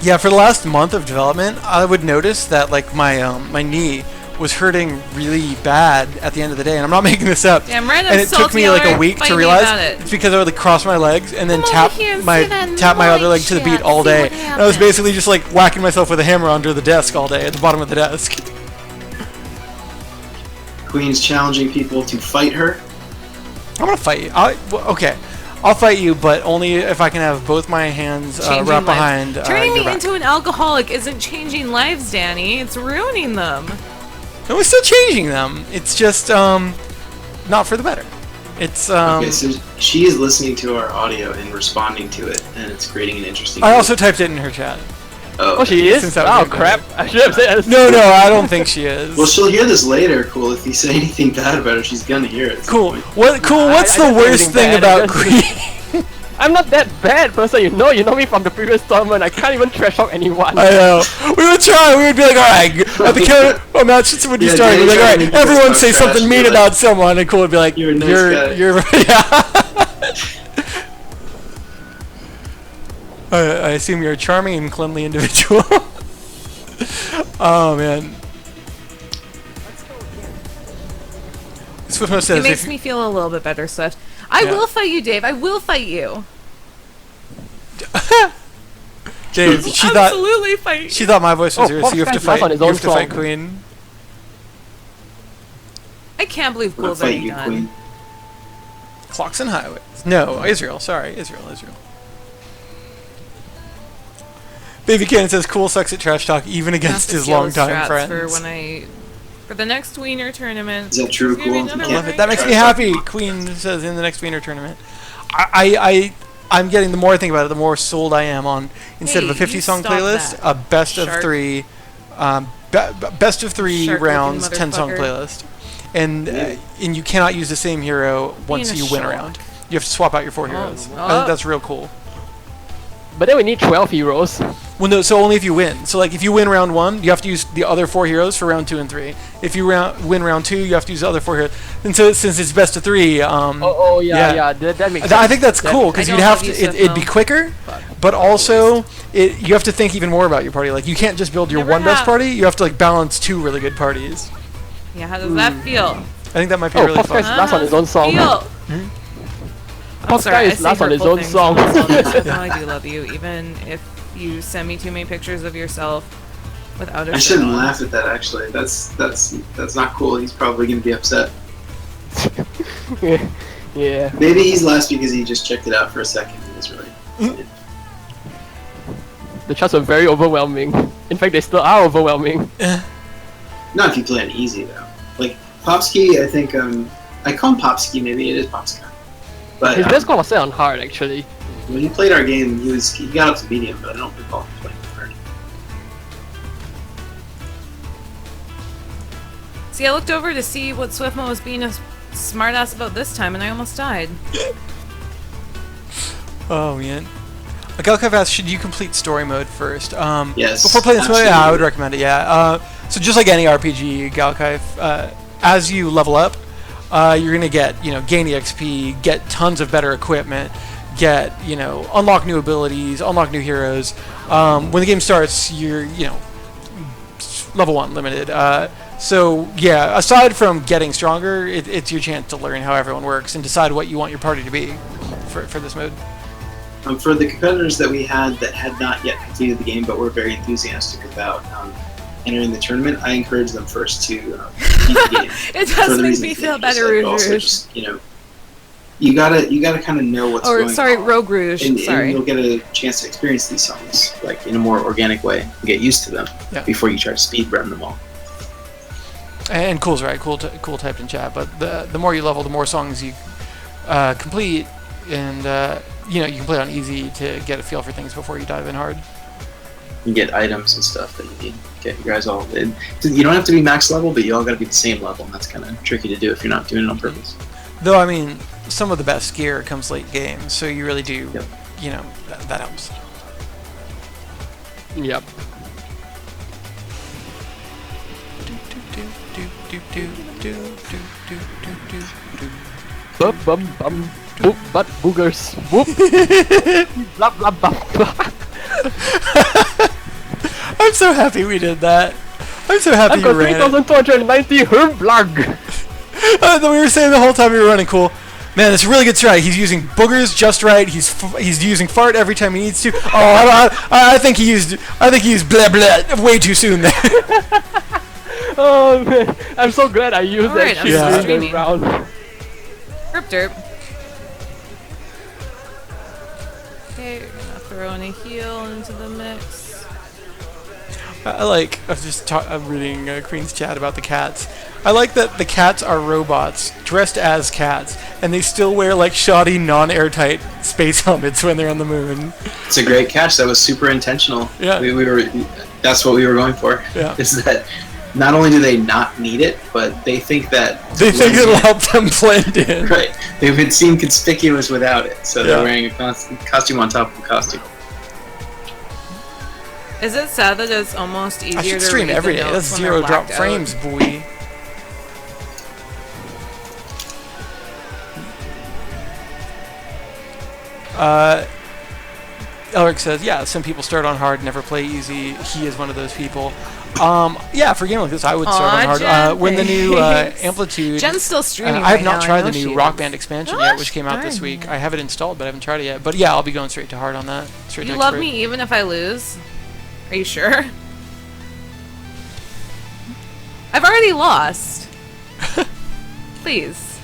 Yeah, for the last month of development, I would notice that like my knee was hurting really bad at the end of the day, and I'm not making this up. Damn right, I'm And it took salty me like a alert. week Fight to me realize about it. it's because I would like cross my legs and then Come tap over here and my see that tap my other noise leg to the beat shit. all See day. what And I was happens. basically just like whacking myself with a hammer under the desk all day at the bottom of the desk. Queen's challenging people to fight her. I'm gonna fight you. Okay, I'll fight you, but only if I can have both my hands Changing wrapped lives. behind. Turning your me back. into an alcoholic isn't changing lives, Danny. It's ruining them. No, we're still changing them. It's just not for the better. It's Okay, so she is listening to our audio and responding to it, and it's creating an interesting... I also typed it in her chat. Oh, she is? Since that was Oh your crap! I should have said. No, I don't think she is. Well, she'll hear this later, Cool. If you say anything bad about her, she's gonna hear it. at some Cool. point. What's I the don't worst think thing bad, I about just- Queen? I'm not that bad person, you know me from the previous tournament. I can't even trash talk anyone. I know. We would try. We would be like, all right, at the counter match when you Yeah, start, we'd be like, all right, Danny, everyone talk say trash, something you're mean like, about someone, and Cool would be like, "You're a nice guy." you're yeah. I assume you're a charming and cleanly individual. Oh man. Swiftmo It says, makes if, me feel a little bit better, Swift. I Yeah. will fight you, Dave. I will fight you. Dave, she Absolutely fight you. thought my voice was Oh, yours, so you have to Fox Guy's fight. on his You own have to fight song. Queen. I can't believe I'm gonna Cool's fight already you, done. Queen. Clocks and highways. No, Israel. Sorry, Israel. Baby Cannon says Cool sucks at trash talk even against Have to his steal his longtime strats friends. for the next Wiener tournament. Is that true, There's gonna be Cool? another I I love one, it. That right? makes me happy. Queen says in the next Wiener tournament. I'm getting, the more I think about it, the more sold I am on, instead of a Hey, 50 you song stop playlist, that. a best of Shark. three, best of three Shark-looking rounds, 10 song motherfucker. playlist, and you cannot use the same hero once a you win a shark. round. You have to swap out your 4 heroes. I oh. think that's real cool. But then we need 12 heroes. Well, no, so only if you win. So, like, if you win round 1, you have to use the other 4 heroes for round 2 and 3. If you win round 2, you have to use the other 4 heroes. And so, since it's best of 3, Yeah, that makes sense. I think that's cool because I you'd don't have love to. you, It'd be Sifno. quicker, but also you have to think even more about your party. Like, you can't just build your Never one best have. party. You have to like balance 2 really good parties. Yeah, how does that feel? I think that might be Oh, really Fox fun. Guy's last on his own song. Feel. Fox Guy is last on his own song. No, I do love you, even if you send me too many pictures of yourself without a I shirt shouldn't on. laugh at that, actually. That's not cool. He's probably gonna be upset. Yeah. Maybe he's last because he just checked it out for a second and was really... The charts are very overwhelming. In fact, they still are overwhelming. Not if you play on easy, though. Like, Popsky, I think, I call him Popsky, maybe it is Popsky. But His best score was set on hard, actually. when he played our game, he got up to medium, but I don't recall him playing hard. See, I looked over to see what Swiftmo was being a smartass about this time, and I almost died. Oh man. Galkav asked, should you complete story mode first? Yes, Before playing story, yeah, I absolutely. would recommend it. Yeah. So just like any RPG, Galkav, as you level up, you're gonna get gain EXP, get tons of better equipment, get unlock new abilities, unlock new heroes. When the game starts, you're level 1 limited. So yeah, aside from getting stronger, it's your chance to learn how everyone works and decide what you want your party to be for this mode. For the competitors that we had that had not yet completed the game but were very enthusiastic about entering the tournament, I encourage them first to beat the game. It For does the make reasons me that feel you just better, said, but also Rouge. just, you gotta kind of know what's going Or sorry, on. Rogue Rouge. And Sorry. you'll get a chance to experience these songs like in a more organic way and get used to them before you try to speed run them all. And Cool's right. Cool typed in chat. But the more you level, the more songs you complete, and you can play on easy to get a feel for things before you dive in hard. You get items and stuff that you need. Get you guys all. You don't have to be max level, but you all got to be the same level, and that's kind of tricky to do if you're not doing it on purpose. Though I mean, some of the best gear comes late game, so you really do. Yep. That helps. Yep. Bum bum bum. Boop butt boogers. Whoop. Blah blah blah blah. I'm so happy we did that. I'm so happy I've you got ran it. 3,290 herblug. We were saying the whole time we were running Cool. Man, it's a really good strat. He's using boogers just right. He's using fart every time he needs to. Oh, I think he used blah blah way too soon there. Oh man, I'm so glad I used Alright, that I'm shit still this streaming. round. Derp derp. Okay, we're gonna throw in a heal into the mix. I was just reading Queen's chat about the cats. I like that the cats are robots dressed as cats, and they still wear like shoddy, non-airtight space helmets when they're on the moon. It's a great catch. That was super intentional. Yeah. We were. That's what we were going for. Yeah. Is that not only do they not need it, but they think that It'll help them blend in. Right. They've been seen conspicuous without it, so they're Yeah. wearing a costume on top of a costume. Is it sad that it's almost easier I should to stream read every the day. notes That's when they're 0 drop blacked out? frames, boy. Elric says, yeah, some people start on hard, never play easy. He is one of those people. Yeah, for a game like this, I would start on hard. Jen, When the new thanks. Amplitude... Jen's still streaming I have right not now, tried I the know new she Rock is. Band expansion Gosh, yet, which came out this darn. week. I have it installed, but I haven't tried it yet. But yeah, I'll be going straight to hard on that. Straight You to love expert. me even if I lose? Are you sure? I've already lost. Please.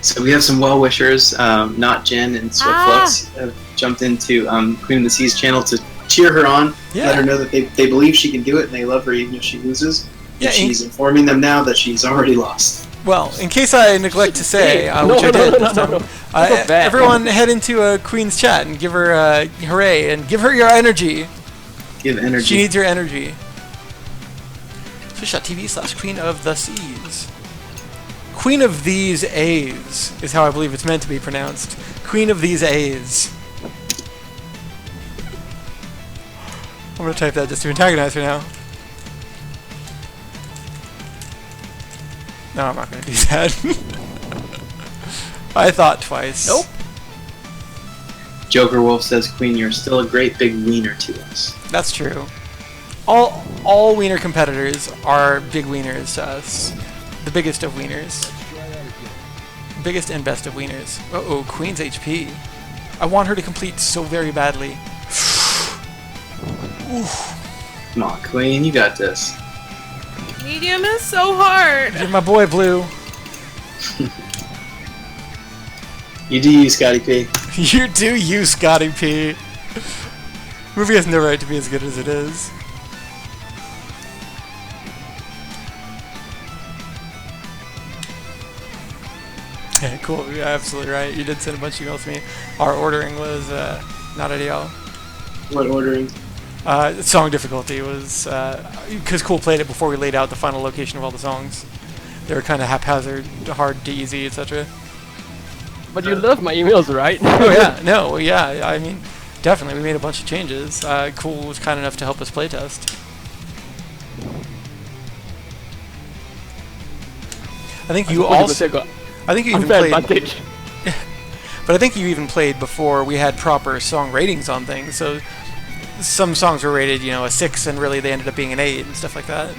So we have some well-wishers. Not Jen and Swiftflux have jumped into Queen of the Seas channel to cheer her on, Yeah. let her know that they believe she can do it and they love her even if she loses. Yeah, And she's informing them now that she's already lost. Well, in case I neglect to say, which I did this time, That's bad. everyone head into Queen's chat and give her a hooray and give her your energy. Give energy. She needs your energy. Twitch.tv/Queen of the Seas. Queen of these A's is how I believe it's meant to be pronounced. Queen of these A's. I'm gonna type that just to antagonize her now. No, I'm not gonna do that. I thought twice. Nope. Joker Wolf says, Queen, you're still a great big wiener to us. That's true. All wiener competitors are big wieners to us. The biggest of wieners. Biggest and best of wieners. Uh-oh, Queen's HP. I want her to complete so very badly. Come on, Queen, you got this. Medium is so hard. You're my boy, Blue. You do you, Scotty P. You do you, Scotty P. Movie has no right to be as good as it is. Yeah, cool. You're absolutely right. You did send a bunch of emails to me. Our ordering was not ideal. What ordering? Song difficulty was because Cool played it before we laid out the final location of all the songs. They were kind of haphazard, hard to easy, etc. But you love my emails, right? Oh yeah, no, yeah. I mean, definitely, we made a bunch of changes. Cool was kind enough to help us playtest. I think you also. I think you even unfair played. advantage. But I think you even played before we had proper song ratings on things. So some songs were rated, a 6, and really they ended up being an 8 and stuff like that.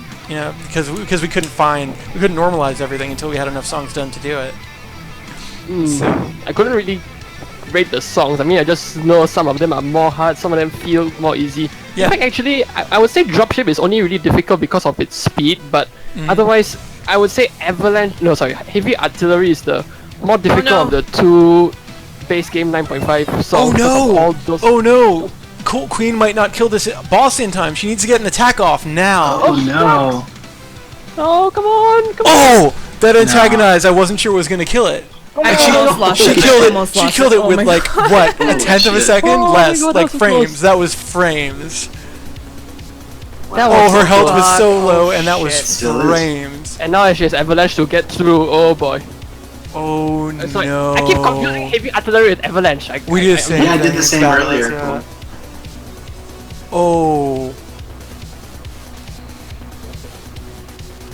Because we couldn't normalize everything until we had enough songs done to do it. So, I couldn't really rate the songs. I mean, I just know some of them are more hard, some of them feel more easy. Yeah. In fact, actually, I would say Dropship is only really difficult because of its speed, but otherwise, I would say Heavy Artillery is the more difficult no. of the two base game 9.5 Oh songs. no! All those Oh no! Queen might not kill this boss in time. She needs to get an attack off now. Oh no. Oh, come on! Come on! Oh! That antagonized, I wasn't sure was gonna kill it. I she- almost lost She it. killed I it. almost She lost killed it Oh with my like God. what? A Holy tenth of a shit. second? Oh my Less, God, like that was so frames. close. That was frames. That Oh, was her so health close. was so Oh, low, and that was shit. Still is. frames. And now she has avalanche to get through. Oh boy! Oh It's like, no! I keep confusing heavy artillery with avalanche. We did the same. Yeah, I did thing. the same That earlier. was, Oh.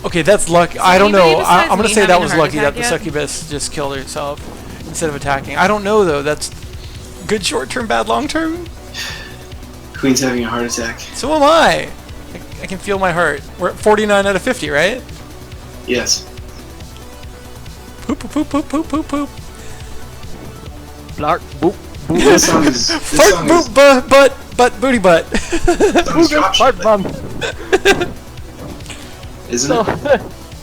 Okay, that's lucky. I don't anybody know. besides I'm gonna me say that having a was heart lucky that attack the yet? succubus just killed herself instead of attacking. I don't know though. That's good short term, bad long term. Queen's having a heart attack. So am I. I can feel my heart. We're at 49 out of 50, right? Yes. Poop, poop, poop, poop, poop, poop, poop. Blark, boop, boop. This song is. This Fart, song boop, butt, booty butt. is drop Fart shit, bum. isn't So, it?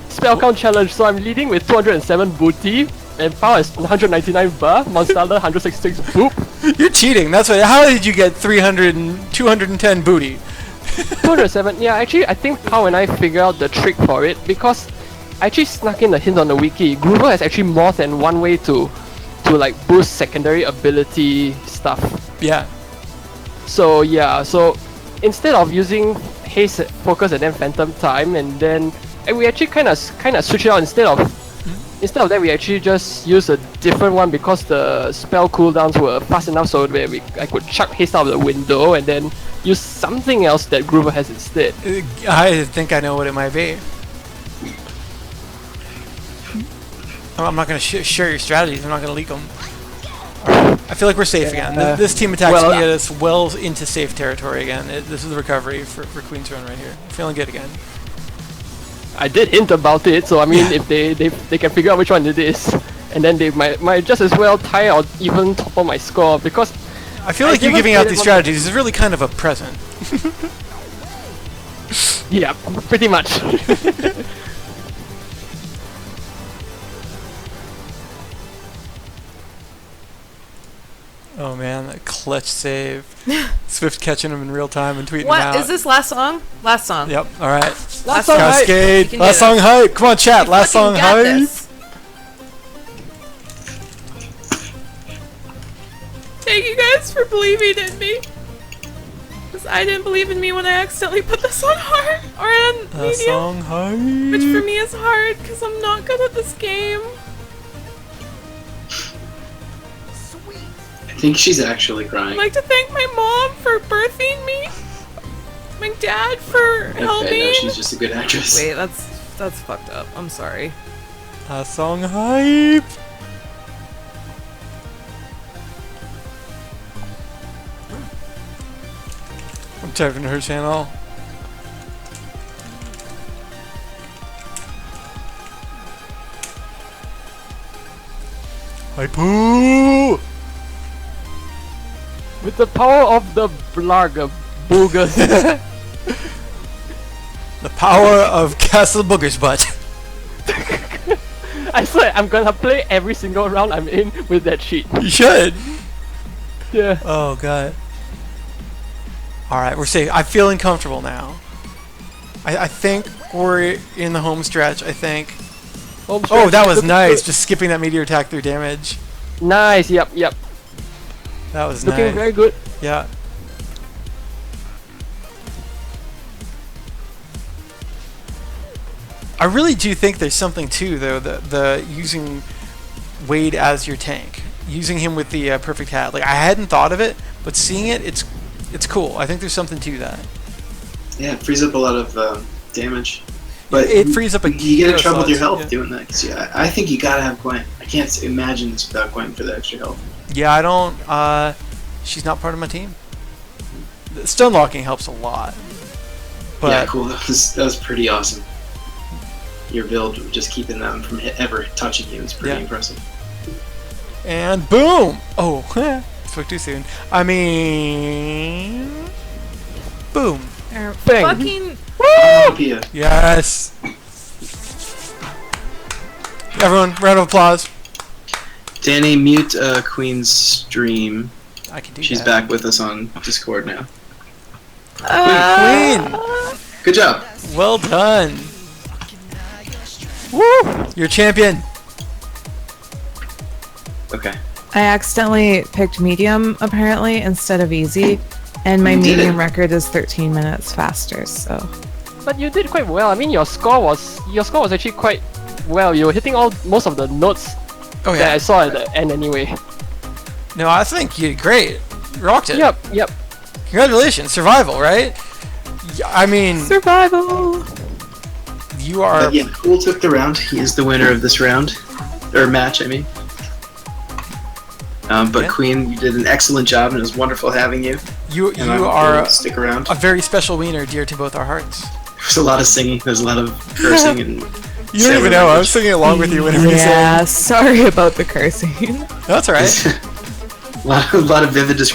spell count challenge. So I'm leading with 207 booty, and power is 199 bar, Monstala 166 boop. You're cheating. That's why. How did you get 300 and 210 booty? 207. Yeah, actually, I think Pao and I figured out the trick for it because I actually snuck in a hint on the wiki. Groover has actually more than one way to like boost secondary ability stuff. Yeah. So yeah, so instead of using haste, focus, and then phantom time, and we actually kind of switch it out instead of that we actually just use a different one because the spell cooldowns were fast enough so where I could chuck haste out of the window and then use something else that Groover has instead. I think I know what it might be. I'm not going to share your strategies. I'm not going to leak them. I feel like we're safe again. This team attacks well, me us well into safe territory again. This is the recovery for Queen's Run right here. I'm feeling good again. I did hint about it, so I mean, if they can figure out which one it is, and then they might just as well tie or even topple my score because I feel like you never giving out played these one- strategies is really kind of a present. yeah, pretty much. Oh man, that clutch save. Swift catching him in real time and tweeting him What out. is this last song? Last song. Yep. All right. Last song. hype. Cascade. You can do Last song this. hype. Come on, chat. You Last fucking song got hype. this. Thank you guys for believing in me. Because I didn't believe in me when I accidentally put this on hard or on Last medium. song hype. Which for me is hard because I'm not good at this game. I think she's actually I'd crying. like to thank my mom for birthing me. My dad for Okay, helping. no, she's just a good actress. Wait, that's fucked up. I'm sorry. Last song hype. I'm typing to her channel. Hype. Poo! With the power of the Blarg Boogers. The power of Castle Booger's butt. I swear, I'm gonna play every single round I'm in with that sheet. You should. Yeah. Oh god. Alright, we're safe. I'm feeling comfortable now. I think we're in the home stretch, I think. Oh, that was nice. Just skipping that meteor attack through damage. Nice, yep. That was Looking nice. very good. Yeah. I really do think there's something too, though, the using Wade as your tank, using him with the perfect hat. Like I hadn't thought of it, but seeing it, it's cool. I think there's something to that. Yeah, it frees up a lot of damage. But It frees up a you get in hero trouble with your slots, health yeah. doing that. 'Cause, yeah, I think you gotta have Gwen. I can't imagine this without Gwen for the extra health. Yeah, I don't. She's not part of my team. The stun locking helps a lot. But Yeah, cool. That was pretty awesome. Your build, just keeping them from ever touching you, is pretty Yeah. impressive. and boom! Oh, spoke too soon. I mean, boom! Bang. Fucking Pia. Yes. Everyone, round of applause. Danny, mute Queen's stream. I can do She's that. back with us on Discord now. Queen! Good job. Well done. Woo! You're champion. Okay. I accidentally picked medium apparently instead of easy, and my You did medium it. record is 13 minutes faster. So But you did quite well. I mean, your score was actually quite well. You were hitting most of the notes Oh that I yeah. saw at the end anyway. No, I think you did great. Rocked it. Yep. Congratulations. Survival, right? I mean, survival. you are. But yeah, Cool took the round. He is the winner of this round. Or match, I mean. But Yeah. Queen, you did an excellent job, and it was wonderful having you. You And I'm are gonna stick around. a very special wiener, dear to both our hearts. There's a lot of singing. There's a lot of cursing and. You don't even know. I was singing along with you whenever you Yeah, sang. sorry about the cursing. That's all right. A lot of vivid descriptions